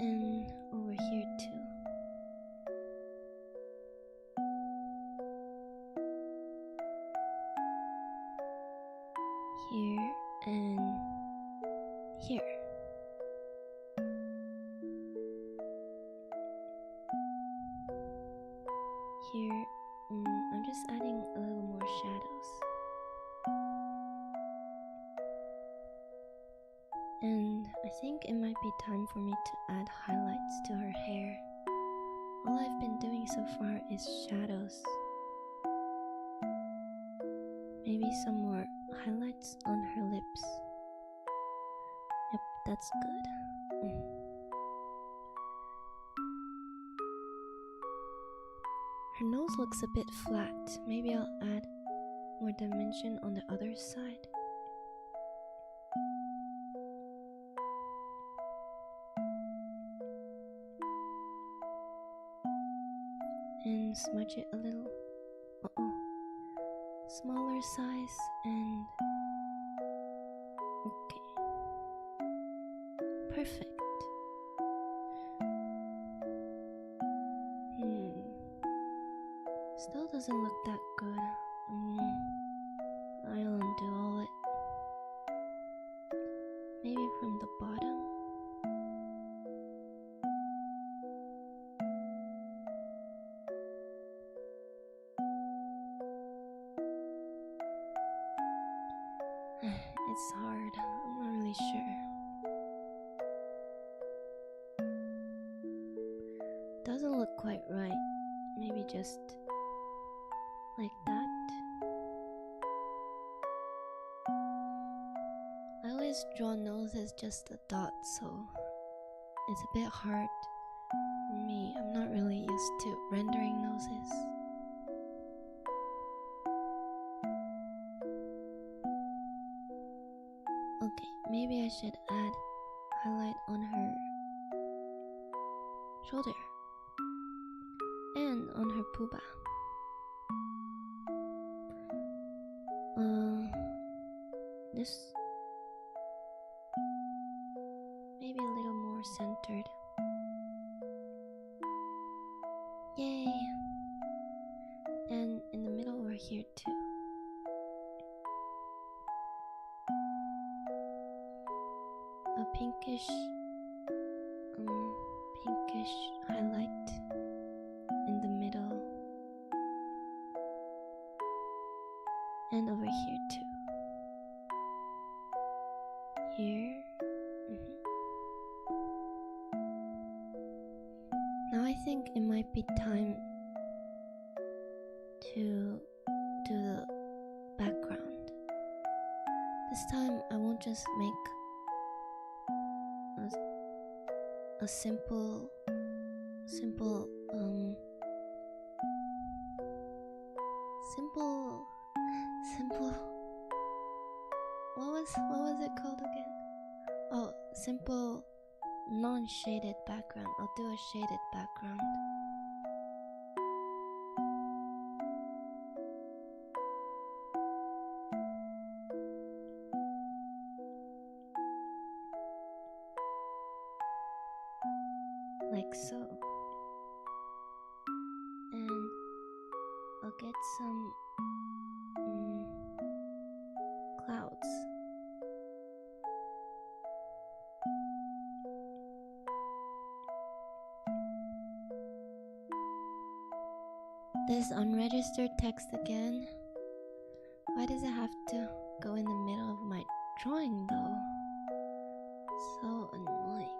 And over here too. here and here. Here, I'm just adding a little more shadows. And I think it might be time for me to add highlights to her hair. All I've been doing so far is shadows. Maybe some more highlights on her lips. Yep, that's good. Her nose looks a bit flat. Maybe I'll add more dimension on the other side. And smudge it a little. Smaller size and okay. Perfect. Still doesn't look that good. I'll undo all it. Maybe from the bottom. It's hard. I'm not really sure. Doesn't look quite right. Maybe just like that. I always draw noses just a dot, so it's a bit hard for me. I'm not really used to rendering noses. Okay, maybe I should add highlight on her shoulder and on her puba. This maybe a little more centered. Yay! And in the middle over here too. A pinkish highlight in the middle and over here too. Here. Now I think it might be time to do the background. This time I won't just make a simple what was it called again? Oh, simple non-shaded background. I'll do a shaded background. Like so. And I'll get some clouds. This unregistered text again. Why does it have to go in the middle of my drawing though? So annoying.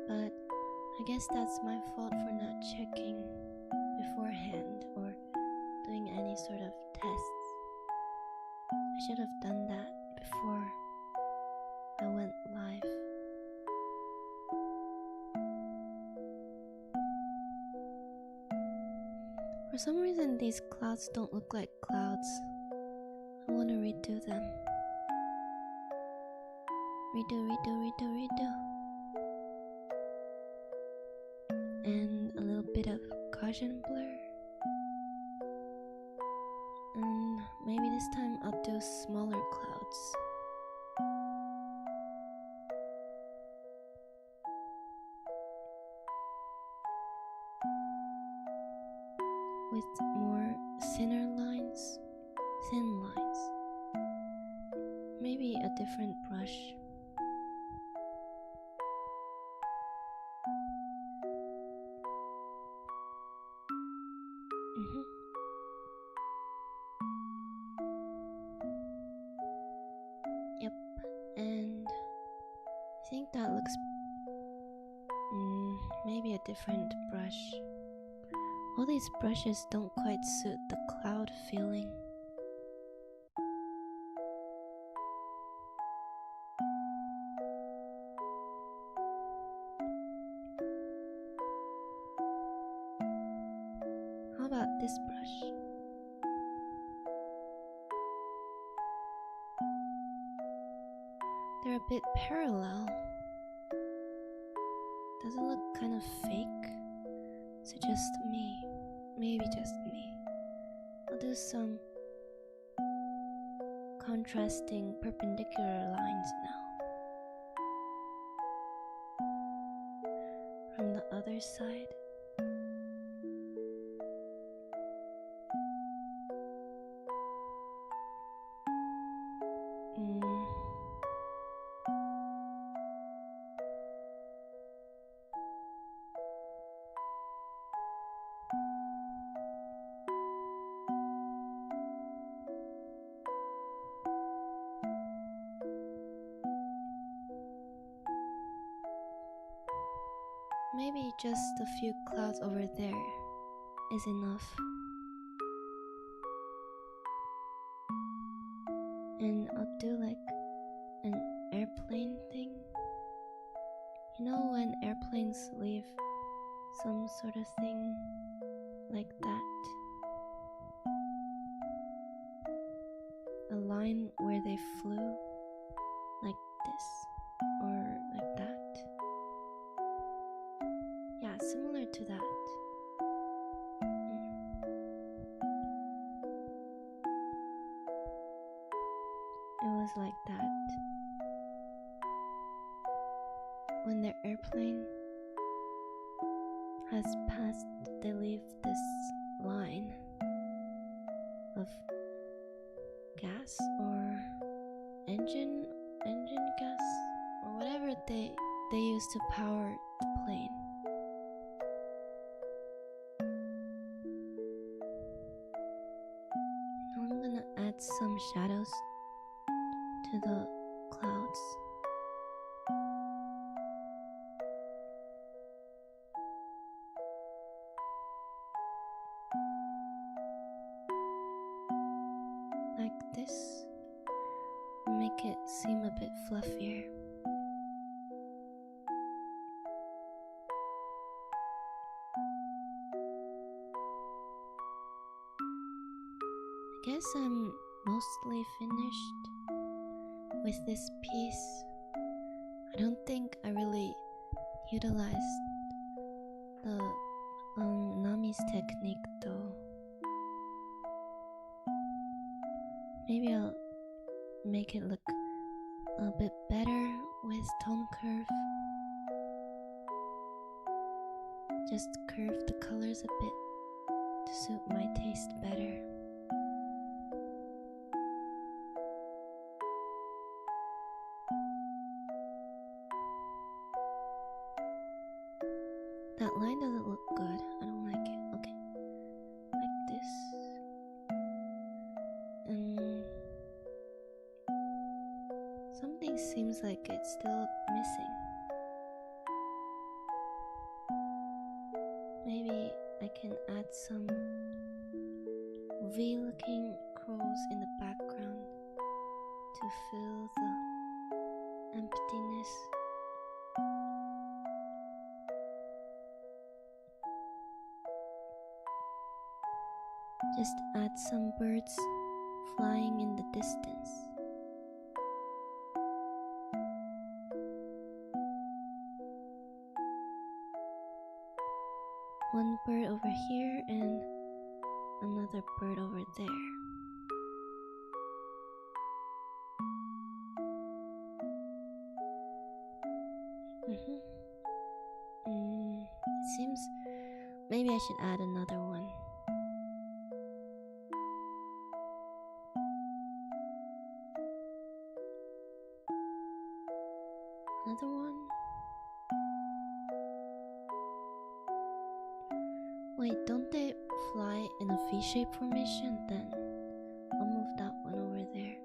But I guess that's my fault for not checking beforehand or doing any sort of tests. I should have done that before I went live. For some reason these clouds don't look like clouds. I want to redo them. Redo. And a little bit of Gaussian blur. And maybe this time I'll do smaller clouds. With more thin lines. maybe a different brush. Mm-hmm. Yep, and I think that looks maybe a different brush. All these brushes don't quite suit the cloud feeling. How about this brush? They're a bit parallel. Does it look kind of fake? Is it just me? Maybe just me. I'll do some contrasting perpendicular lines now. From the other side. Maybe just a few clouds over there is enough. And I'll do like an airplane thing. You know when airplanes leave some sort of thing like that? A line where they flew like this or like that. Yeah, similar to that. It was like that. When the airplane has passed, they leave this line of gas or engine gas or whatever they use to power the plane. Now I'm gonna add some shadows to the clouds. Like this, make it seem a bit fluffier. I guess I'm mostly finished with this piece. I don't think I really utilized the Nami's technique though. Maybe I'll make it look a bit better with tone curve. Just curve the colors a bit to suit my taste better. That line doesn't look good. I don't like it. Okay. Like this. Something seems like it's still missing. Maybe I can add some V-looking crows in the background to fill the emptiness. Just add some birds flying in the distance. One bird over here and another bird over there. It seems maybe I should add another one. Another one. Wait, don't they fly in a V-shaped formation? Then I'll move that one over there.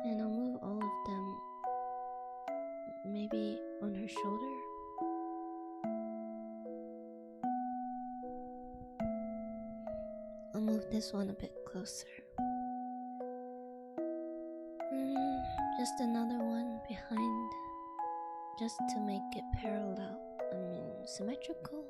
And I'll move all of them maybe on her shoulder. I'll move this one a bit closer. Just another one behind, just to make it parallel. Symmetrical.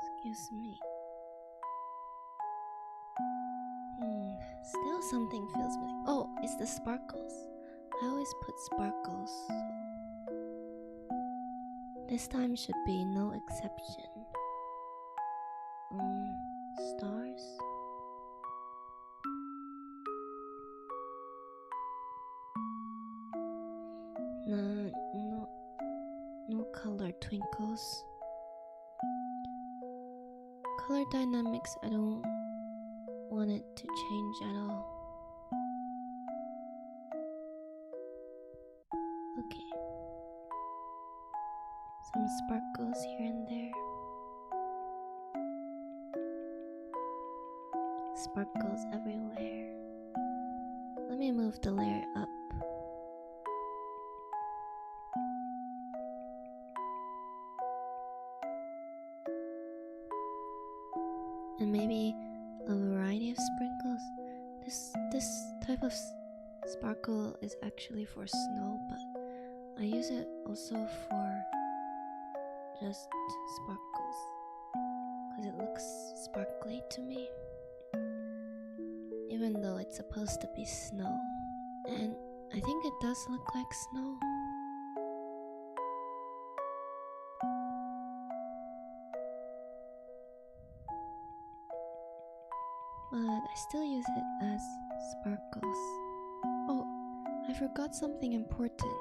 Excuse me. Still something feels missing. Oh, it's the sparkles. I always put sparkles. This time should be no exception. Stars. No color twinkles. Color dynamics, I don't want it to change at all. Okay. Some sparkles here and there. Sparkles everywhere. Let me move the layer up. And maybe a variety of sprinkles. This type of sparkle is actually for snow, but I use it also for just sparkles because it looks sparkly to me, even though it's supposed to be snow, and I think it does look like snow. But I still use it as sparkles. Oh, I forgot something important.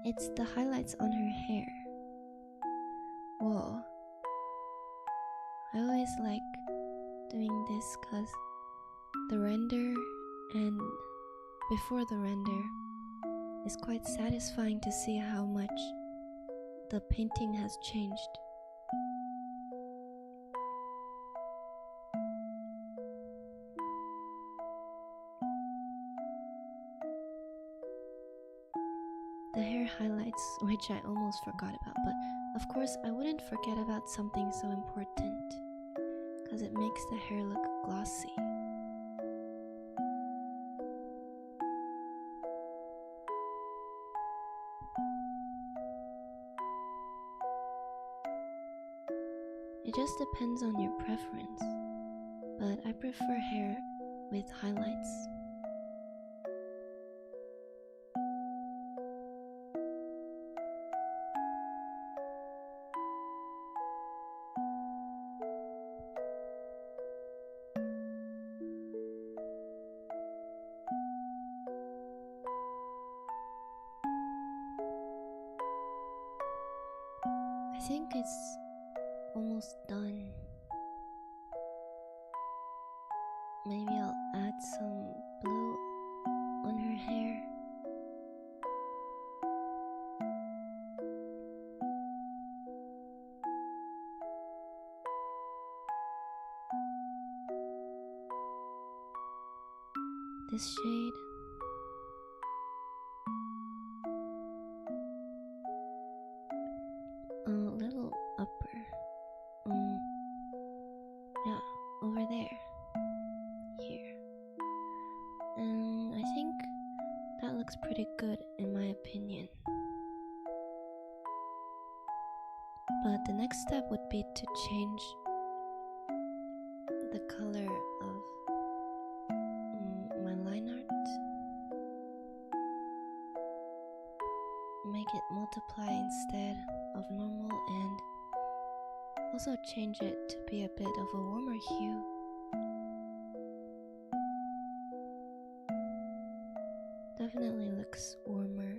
It's the highlights on her hair. Whoa. I always like doing this because the render and before the render is quite satisfying to see how much the painting has changed. The hair highlights, which I almost forgot about, but of course I wouldn't forget about something so important, because it makes the hair look glossy. It just depends on your preference, but I prefer hair with highlights. I think it's almost done. Maybe I'll add some blue on her hair. This shade. A little upper. Yeah, over there. Here. And I think that looks pretty good in my opinion. But the next step would be to change the color of my line art. Make it multiply instead of normal, and also change it to be a bit of a warmer hue. Definitely looks warmer.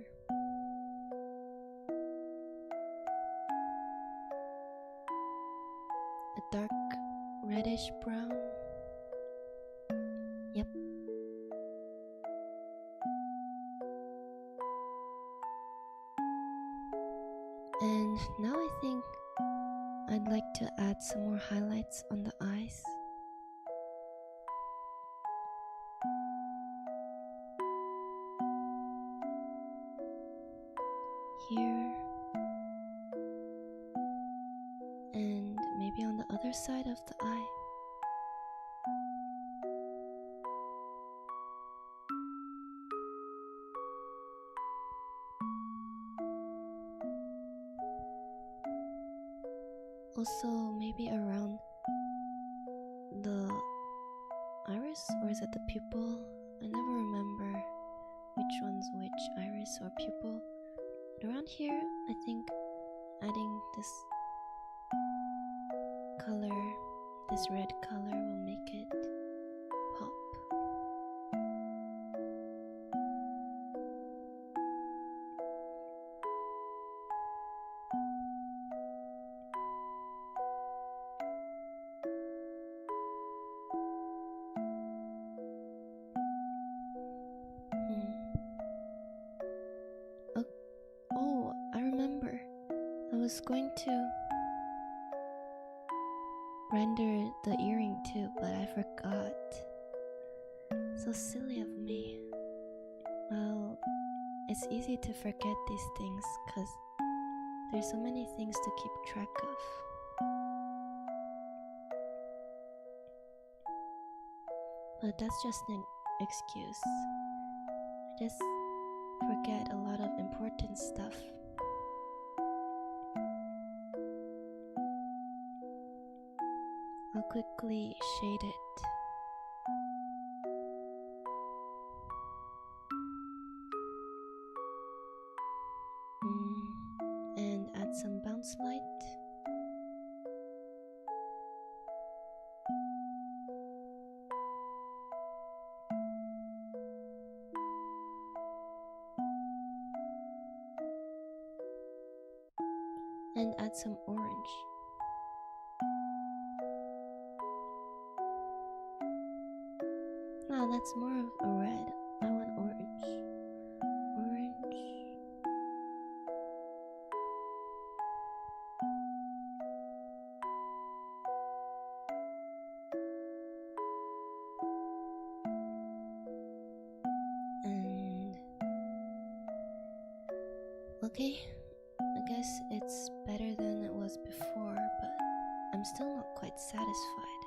A dark reddish brown. Yep. And now I think I'd like to add some more highlights on the eyes. Here. And maybe on the other side of the eye. Also, maybe around the iris, or is it the pupil? I never remember which one's which, iris or pupil. But around here, I think adding this color, this red color, will make it pop. Oh, I remember. I was going to render the earring too, but I forgot. So silly of me. Well, it's easy to forget these things because there's so many things to keep track of. But that's just an excuse. I just forget a lot of important stuff. I'll quickly shade it. And add some bounce light. And add some orange. Wow, that's more of a red. I want orange. Orange. And okay, I guess it's better than it was before, but I'm still not quite satisfied.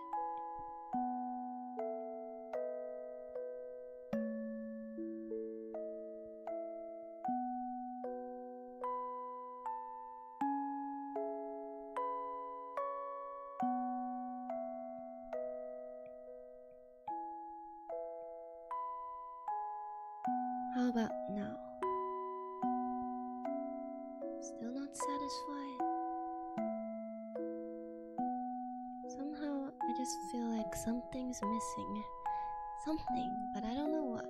How about now? Still not satisfied? Somehow I just feel like something's missing. Something, but I don't know what.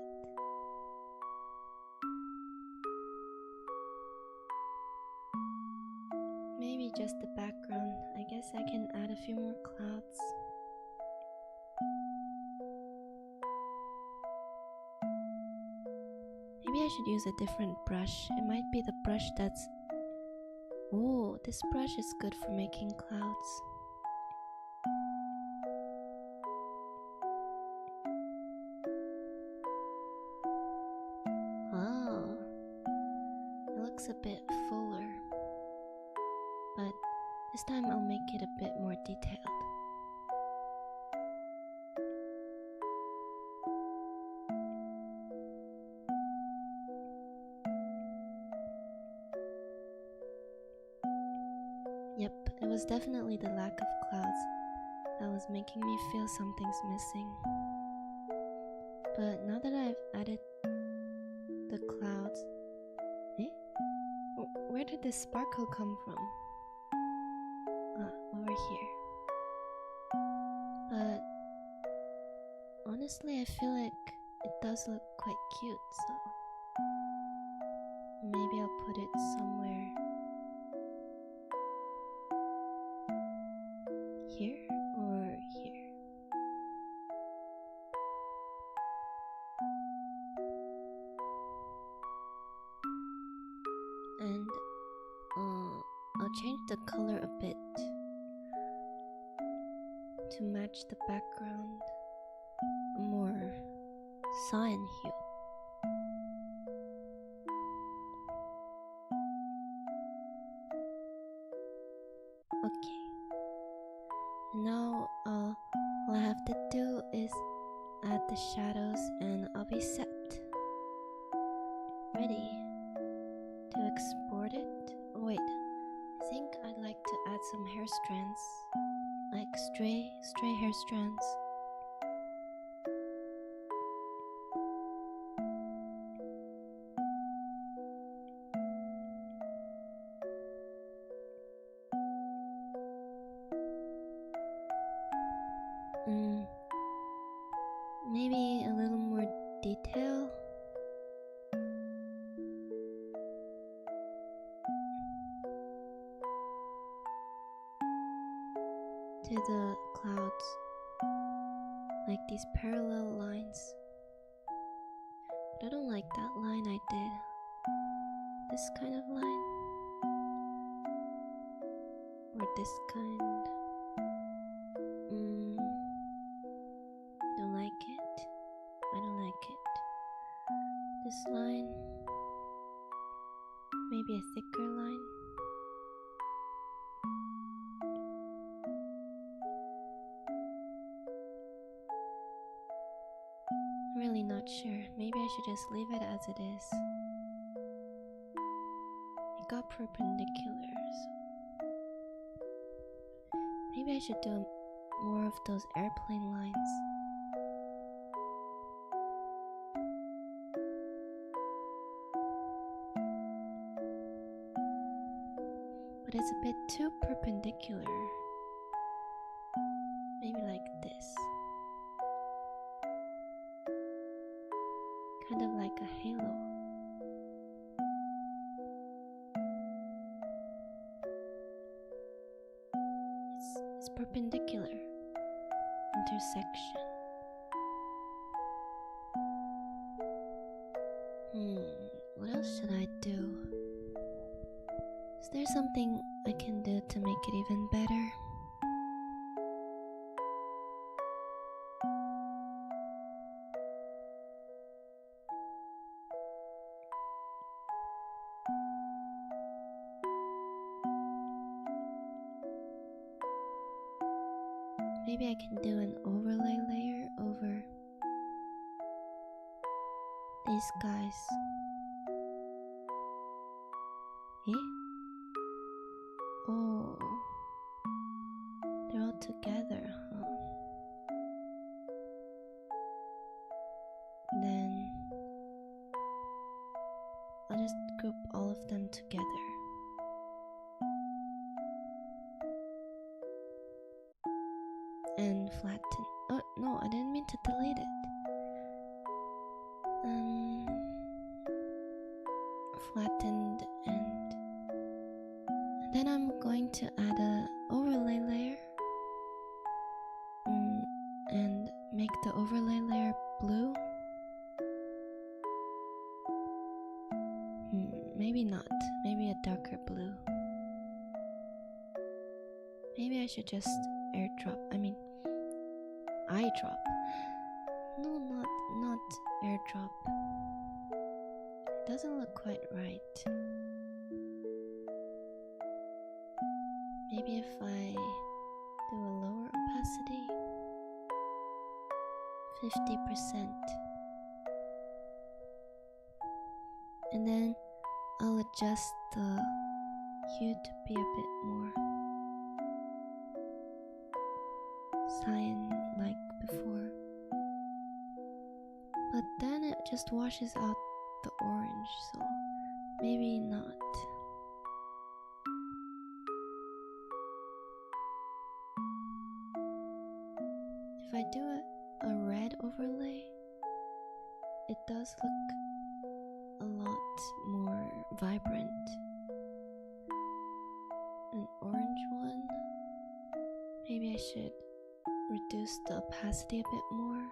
Maybe just the background. I guess I can add a few more clouds. Maybe I should use a different brush. It might be the brush that's... Oh, this brush is good for making clouds. Oh, it looks a bit fuller. But this time I'll make it a bit more detailed. Yep, it was definitely the lack of clouds that was making me feel something's missing. But now that I've added the clouds... Where did this sparkle come from? Over here. But honestly, I feel like it does look quite cute, so Maybe I'll put it somewhere here or here. And I'll change the color a bit to match the background, a more cyan hue. Okay, now all I have to do is add the shadows and I'll be set. Ready to export it. Oh, wait, I think I'd like to add some hair strands, like stray hair strands. Maybe a little more detail. To the clouds, like these parallel lines. But I don't like that line I did. This kind of line. Or this kind. Don't like it. I don't like it. This line. Maybe a thicker line. Really not sure. Maybe I should just leave it as it is. It got perpendicular, so maybe I should do more of those airplane lines. But it's a bit too perpendicular. Maybe like this. Kind of like a halo. It's perpendicular. Intersection. What else should I do? Is there something I can do to make it even better? Maybe I can do an overlay layer over these guys. Eh? Oh, they're all together, huh? Then I'll just group all of them together. And flatten. Oh no, I didn't mean to delete it. Flattened, and then I'm going to add a overlay layer and make the overlay layer blue. Maybe not. Maybe a darker blue. Maybe I should just eyedrop. No, not airdrop. It doesn't look quite right. Maybe if I do a lower opacity, 50%. And then I'll adjust the hue to be a bit more cyan like before. But then it just washes out the orange, so maybe not. If I do a red overlay, it does look a lot more vibrant. An orange one. Maybe I should reduce the opacity a bit more.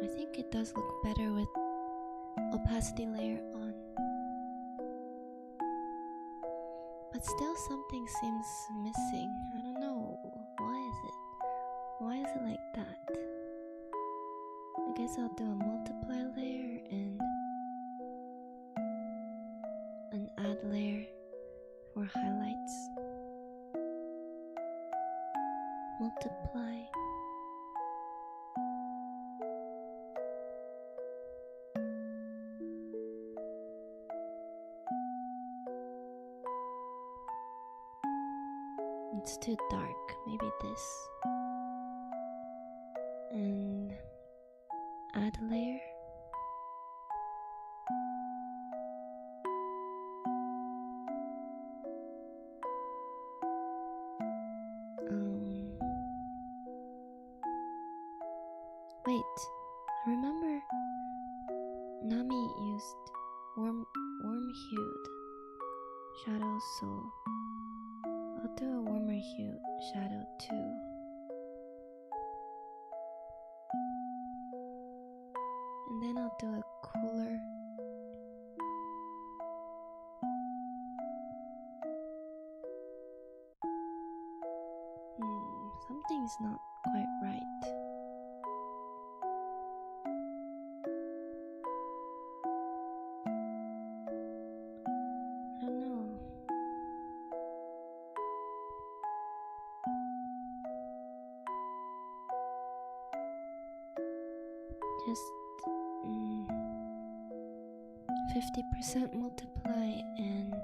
I think it does look better with opacity layer on. But still something seems missing. I don't know. Why is it? Why is it like that? I guess I'll do a multiply layer and an add layer for highlights. Multiply. It's too dark, maybe this. And add a layer. Wait, I remember Nami used warm hued shadows, so I'll do a warmer hue shadow too. And then I'll do a cooler something's not quite right. I don't know. Just 50% multiply, and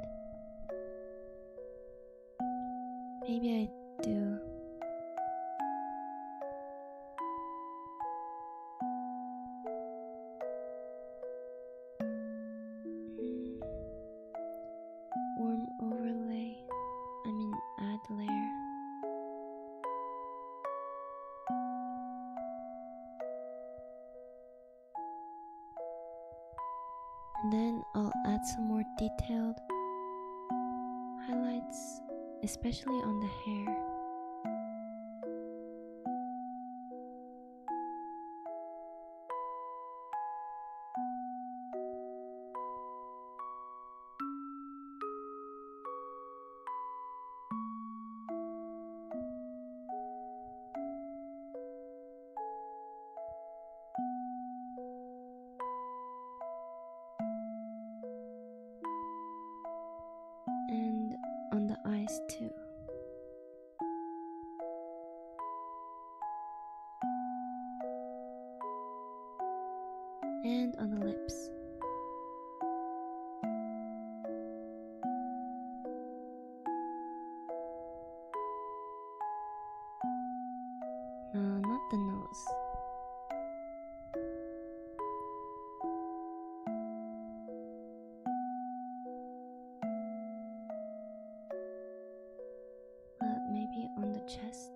maybe I do warm overlay, add layer. And then I'll add some more detailed highlights, especially on the hair. And on the eyes too. And on the lips. No, not the nose. But maybe on the chest.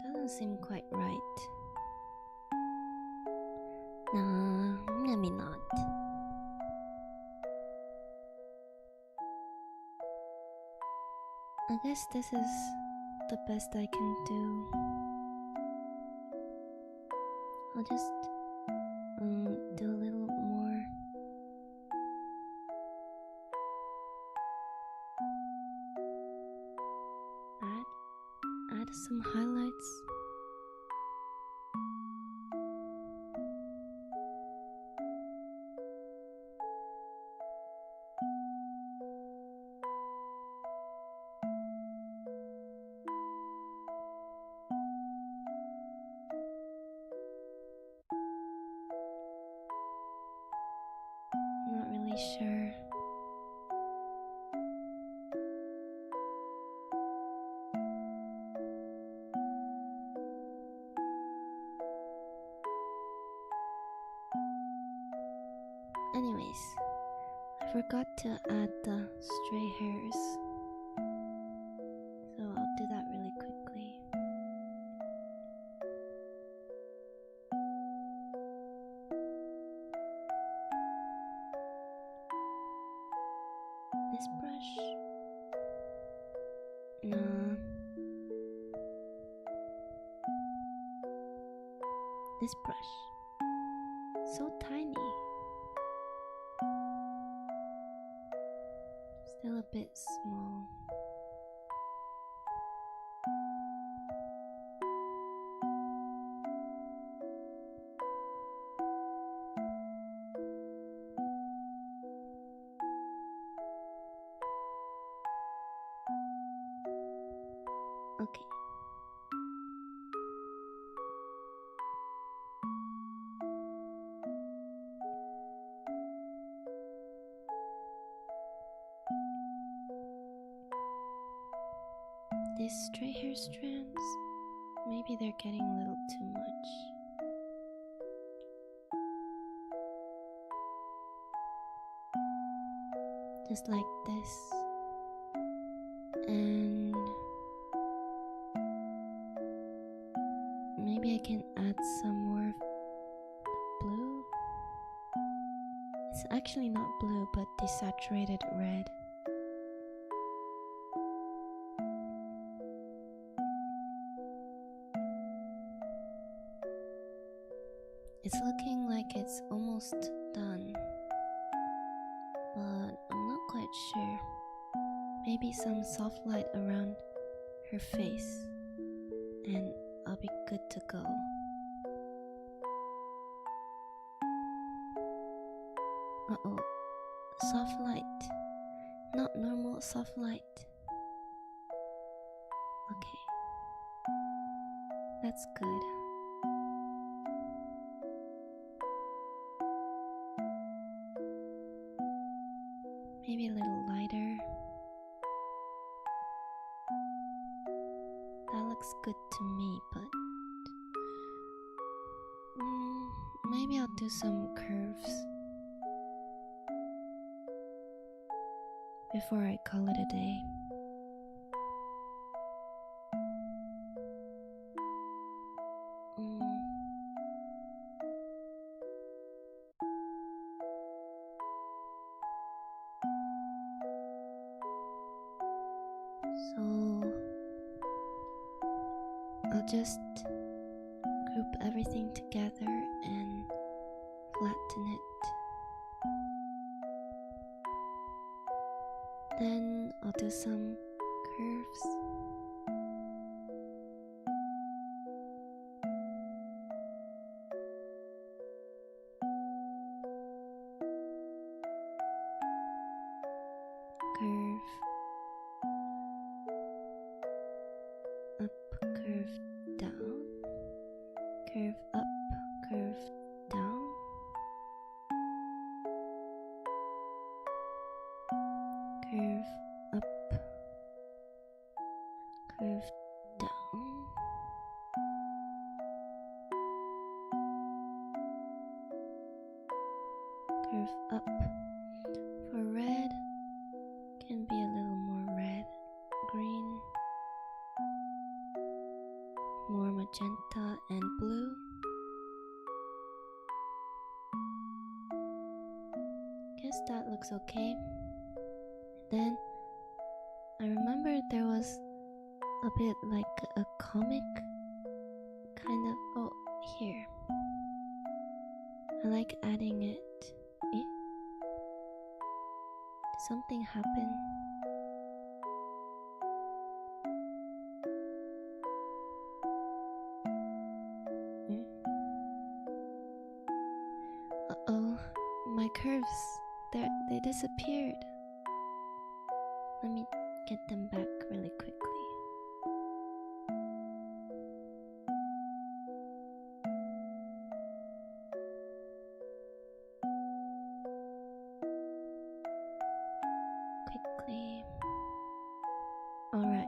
Doesn't seem quite right. Nah, maybe not. I guess this is the best I can do. I'll just do a little more. Add some highlights. Not really sure. Anyways, I forgot to add the stray hairs, so I'll do that really quickly. This brush? No. This brush. So tiny. Still a bit small. Okay. These stray hair strands, maybe they're getting a little too much. Just like this. And maybe I can add some more blue. It's actually not blue, but desaturated red. It's looking like it's almost done, but I'm not quite sure. Maybe some soft light around her face and I'll be good to go. Uh-oh, soft light, not normal soft light. Okay, that's good. Maybe a little lighter. That looks good to me, but maybe I'll do some curves before I call it a day. So I'll just group everything together and flatten it. Then I'll do some curves. Curve. Up, curve down. Curve up, curve down. Curve up, curve down. Curve up. For red, can be a little more red, green, more magenta and blue. Guess that looks okay. Then I remember there was a bit like a comic kind of. Oh, here. I like adding it. Eh? Did something happen? Uh-oh, my curves, they disappeared. Let me get them back really quickly. Alright.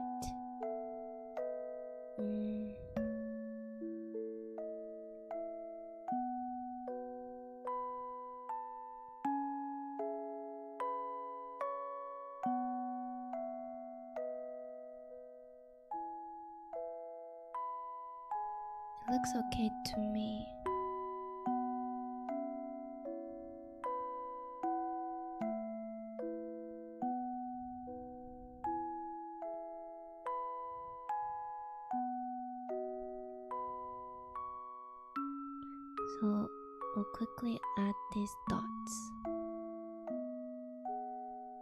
looks okay to me. So we'll quickly add these dots,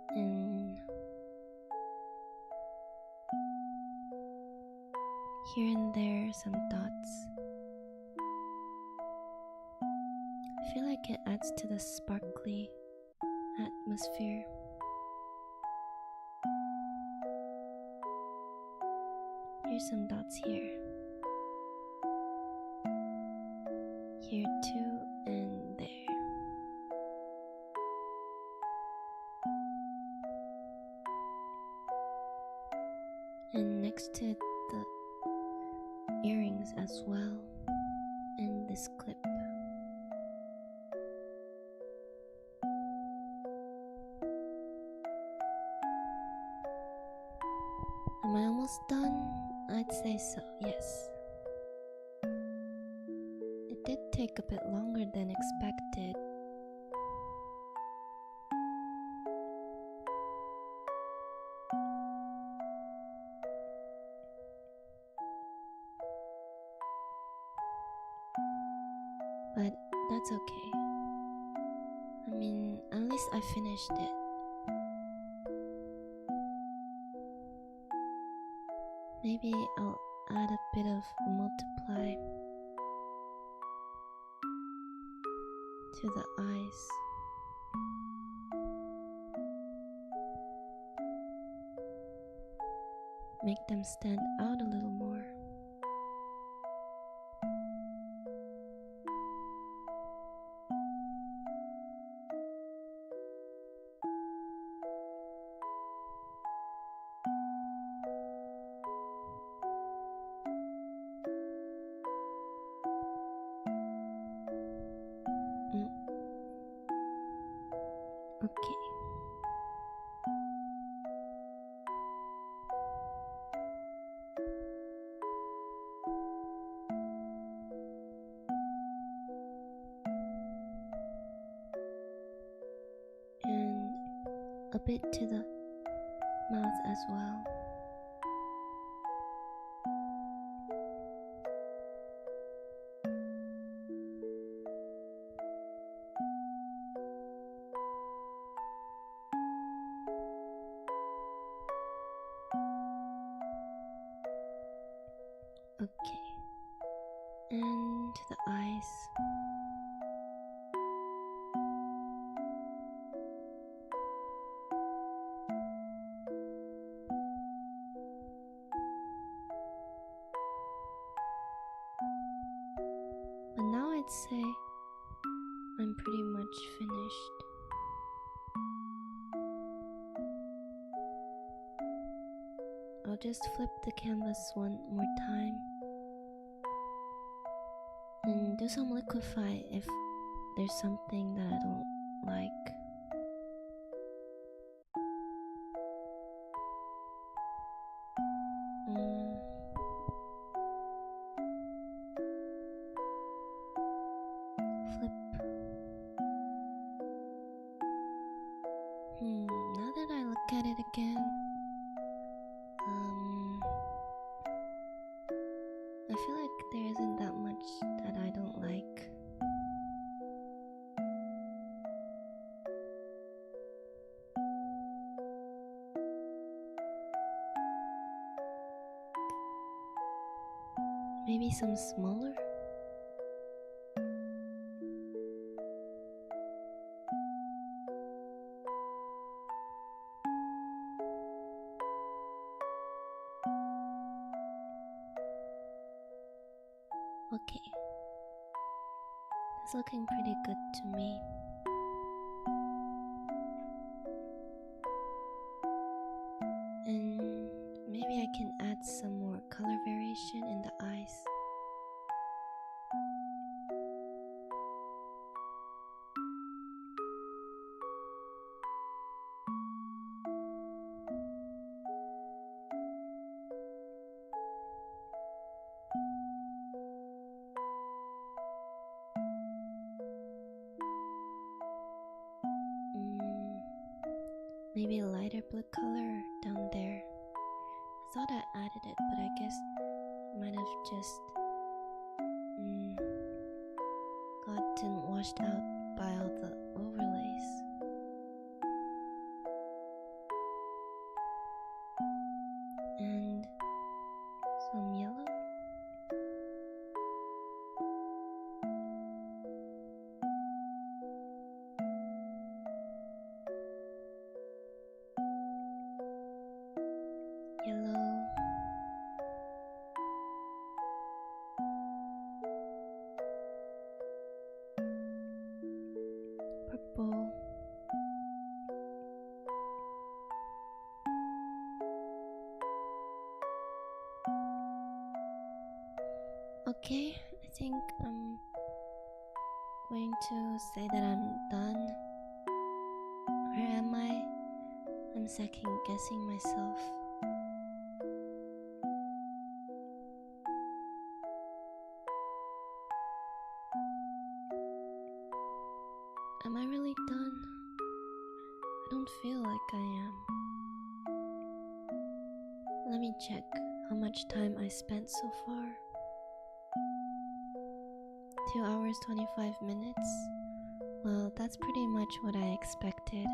and here and there some dots. I feel like it adds to the sparkly atmosphere. Here's some dots here. Here too, and there. And next to it, the earrings as well, and this clip. Am I almost done? I'd say so, yes. It did take a bit longer than expected. But that's okay. I mean, at least I finished it. Maybe I'll add a bit of multiply to the eyes. Make them stand out a little more. Okay. And a bit to the mouth as well. Okay, and to the eyes. But now I'd say I'm pretty much finished. I'll just flip the canvas one more time and do some liquify if there's something that I don't like. Flip. Now that I look at it again, I feel like there isn't that much that I don't like. Maybe some smaller? Okay, it's looking pretty good to me. And maybe I can add some more color variation in the eyes. maybe a lighter blue color down there. I thought I added it, but I guess it might have just gotten washed out by all the overlays. And some yellow. Yellow. Purple. Okay, I think I'm going to say that I'm done. Where am I? I'm second guessing myself. Am I really done? I don't feel like I am. Let me check how much time I spent so far. 2 hours 25 minutes. Well, that's pretty much what I expected.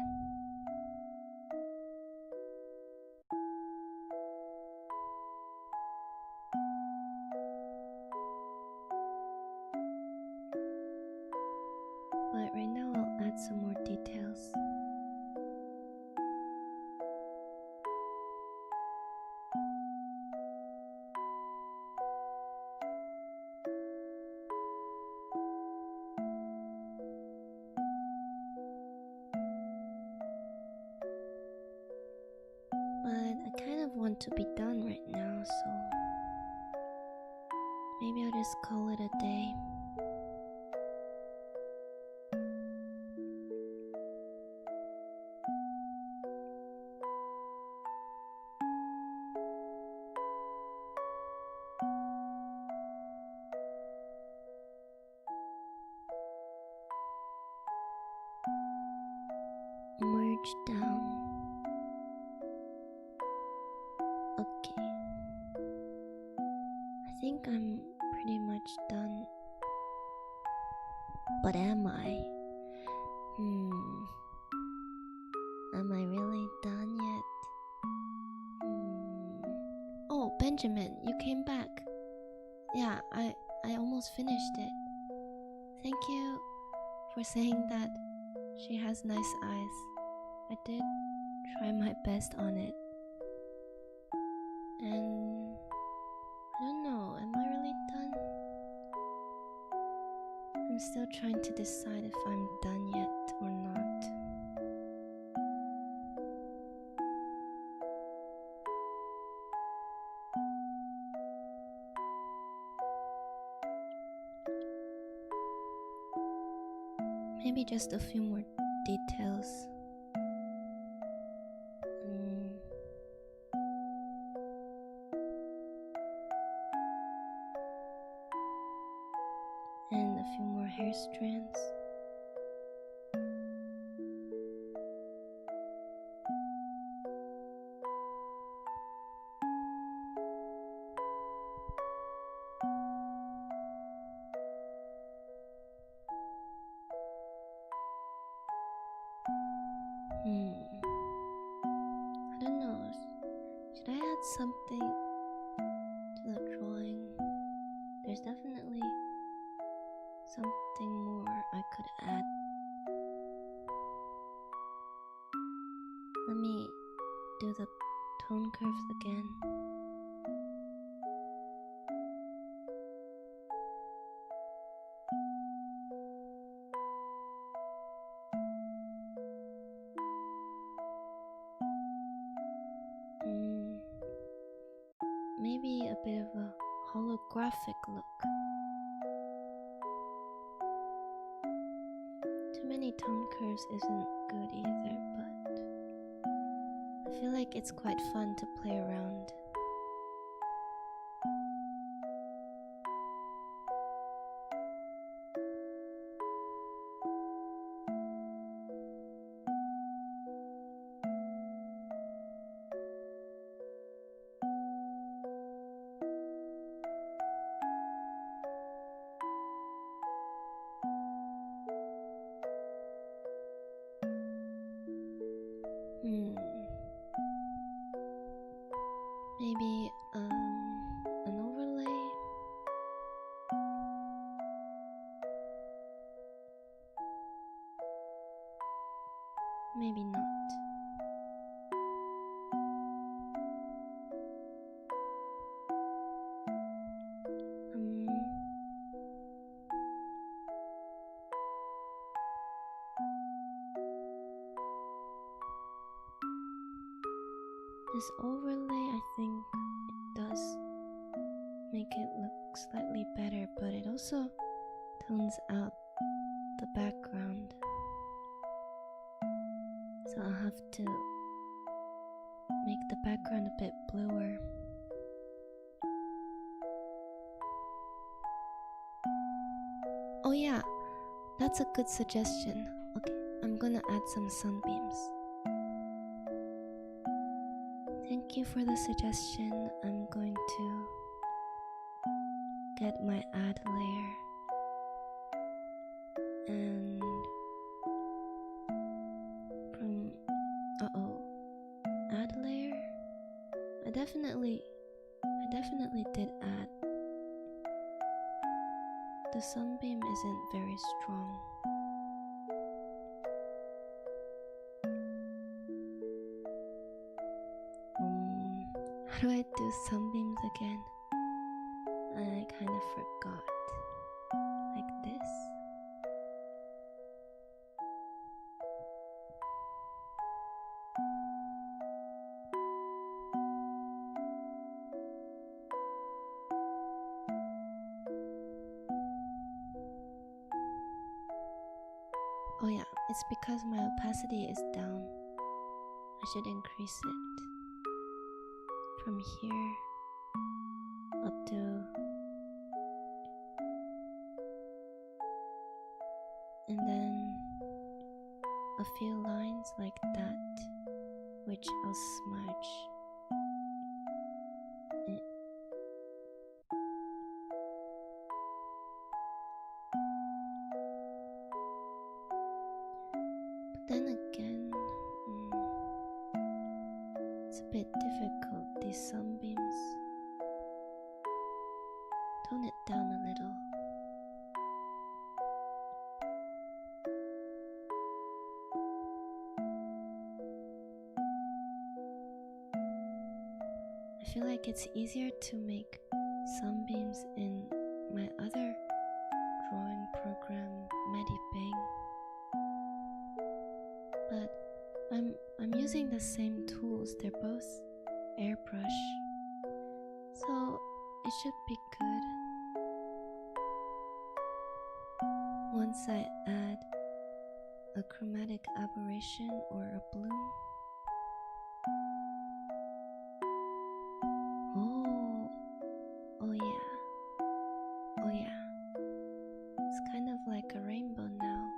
But right now I'll add some more details. But I kind of want to be done right now, so maybe I'll just call it a day. Merge down. Okay. I think I'm pretty much done. But am I? Am I really done yet? Oh, Benjamin, you came back. Yeah, I almost finished it. Thank you for saying that she has nice eyes. I did try my best on it. And I don't know, am I really done? I'm still trying to decide if I'm done yet or not. Maybe just a few more details. And a few more hair strands. I don't know. Should I add something to the drawing? There's definitely something more I could add. Let me do the tone curves again. Maybe a bit of a holographic look. Too many tone curves isn't good either, but I feel like it's quite fun to play around. Hmm. Maybe an overlay. Maybe not. This overlay, I think it does make it look slightly better, but it also tones out the background. So I'll have to make the background a bit bluer. Oh yeah, that's a good suggestion. Okay, I'm gonna add some sunbeams. Thank you for the suggestion. I'm going to get my add layer and from add layer. I definitely did add. The sunbeam isn't very strong. How do I do sunbeams again? I kind of forgot. Like this. Oh yeah, it's because my opacity is down. I should increase it. From here, I'll do, and then a few lines like that, which I'll smudge. But then again, it's a bit difficult, these sunbeams. Tone it down a little. I feel like it's easier to make sunbeams in my other drawing program, Medibang. But I'm using the same tools. They're both airbrush, so it should be good. Once I add a chromatic aberration or a bloom. Oh yeah. It's kind of like a rainbow now.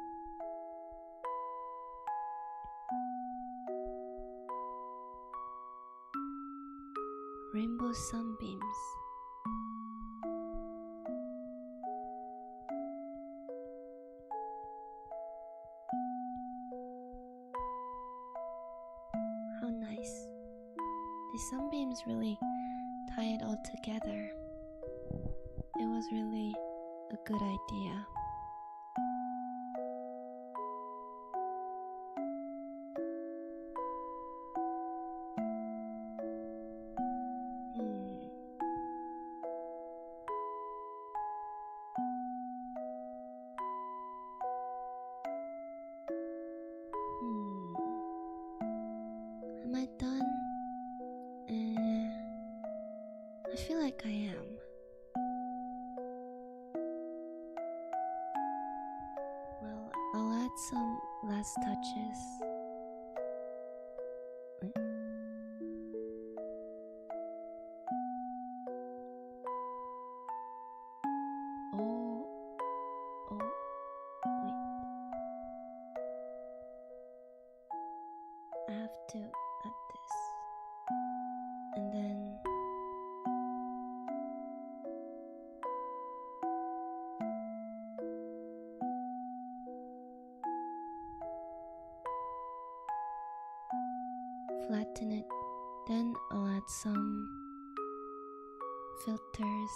Rainbow sunbeams. How nice. The sunbeams really tie it all together. It was really a good idea. Am I done? I feel like I am. Well, I'll add some last touches. Wait. I have to add this. And then flatten it. Then I'll add some filters.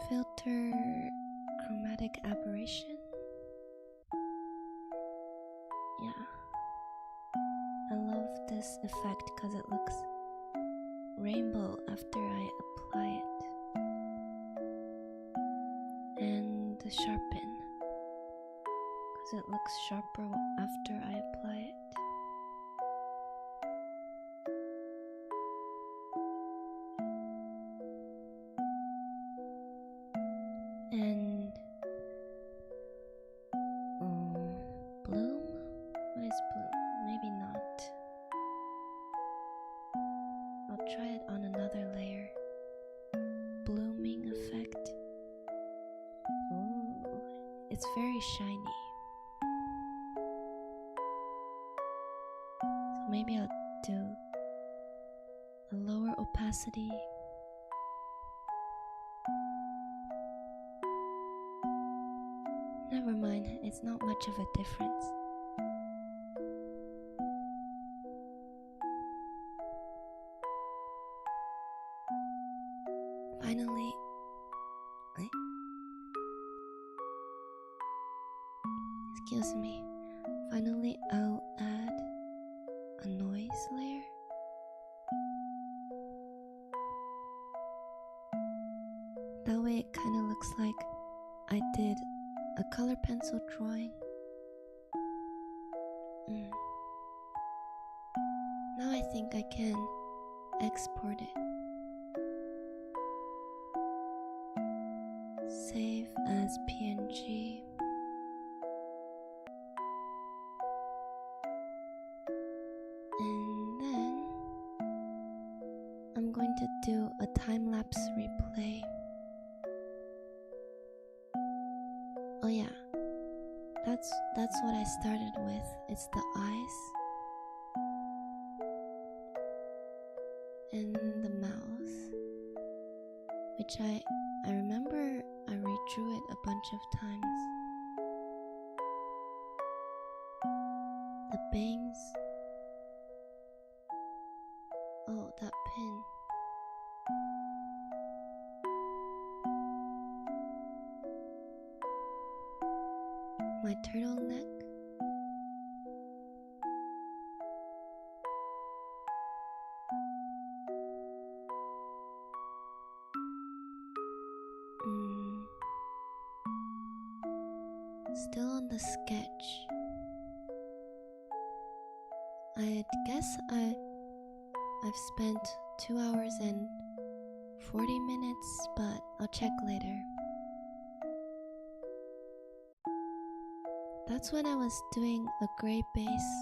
Filter chromatic aberration. Yeah, I love this effect because it looks rainbow after I apply it. And the sharpen, because it looks sharper after I apply it. And bloom? What is bloom? Maybe not. I'll try it on another layer. Blooming effect. Ooh, it's very shiny. So maybe I'll do a lower opacity. Never mind, it's not much of a difference. Finally, excuse me. Finally, I'll add a noise layer. That way it kind of looks like I did a color pencil drawing. Now I think I can export it. Save as PNG. And then I'm going to do a time-lapse replay. Oh yeah, that's what I started with. It's the eyes and the mouth, which I remember I redrew it a bunch of times. The bangs. Oh, that pin. My turtleneck. Still on the sketch. I guess I've spent 2 hours and 40 minutes, but I'll check later. That's when I was doing a gray base,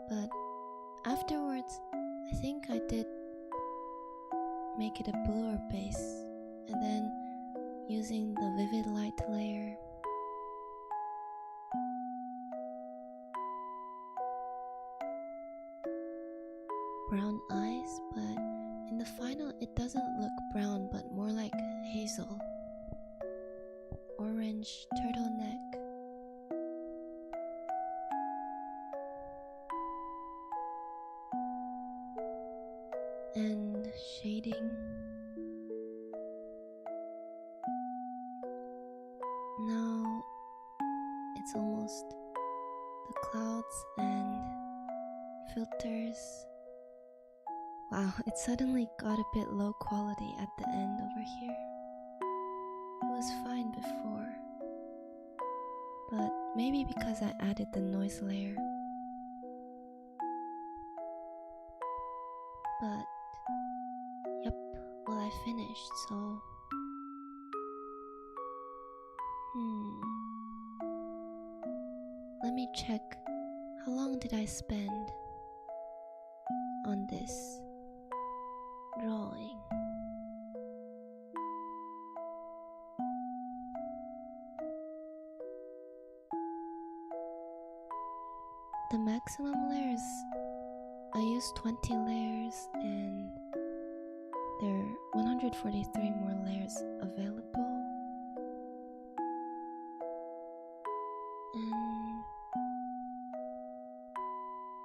but afterwards I think I did make it a bluer base, and then using the vivid light layer. Brown eyes, but in the final it doesn't look brown but more like hazel. Orange turtleneck. And shading. Now it's almost the clouds and filters. Wow, it suddenly got a bit low quality at the end over here. It was fine before, but maybe because I added the noise layer. But yep, well, I finished, so let me check. How long did I spend on this drawing? The maximum layers, I used 20 layers, and there 143 more layers available. And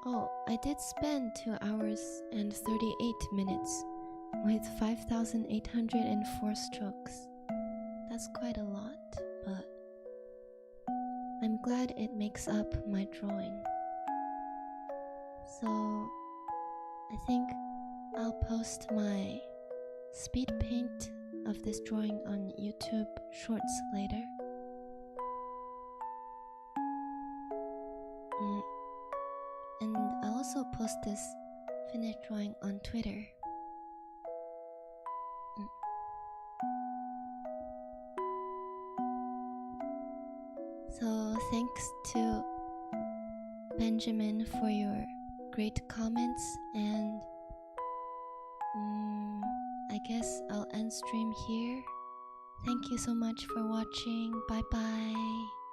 oh, I did spend 2 hours and 38 minutes with 5,804 strokes. That's quite a lot, but I'm glad it makes up my drawing. So I think I'll post my speed paint of this drawing on YouTube Shorts later. And I'll also post this finished drawing on Twitter. So thanks to Benjamin for your great comments, and I guess I'll end stream here. Thank you so much for watching. Bye bye.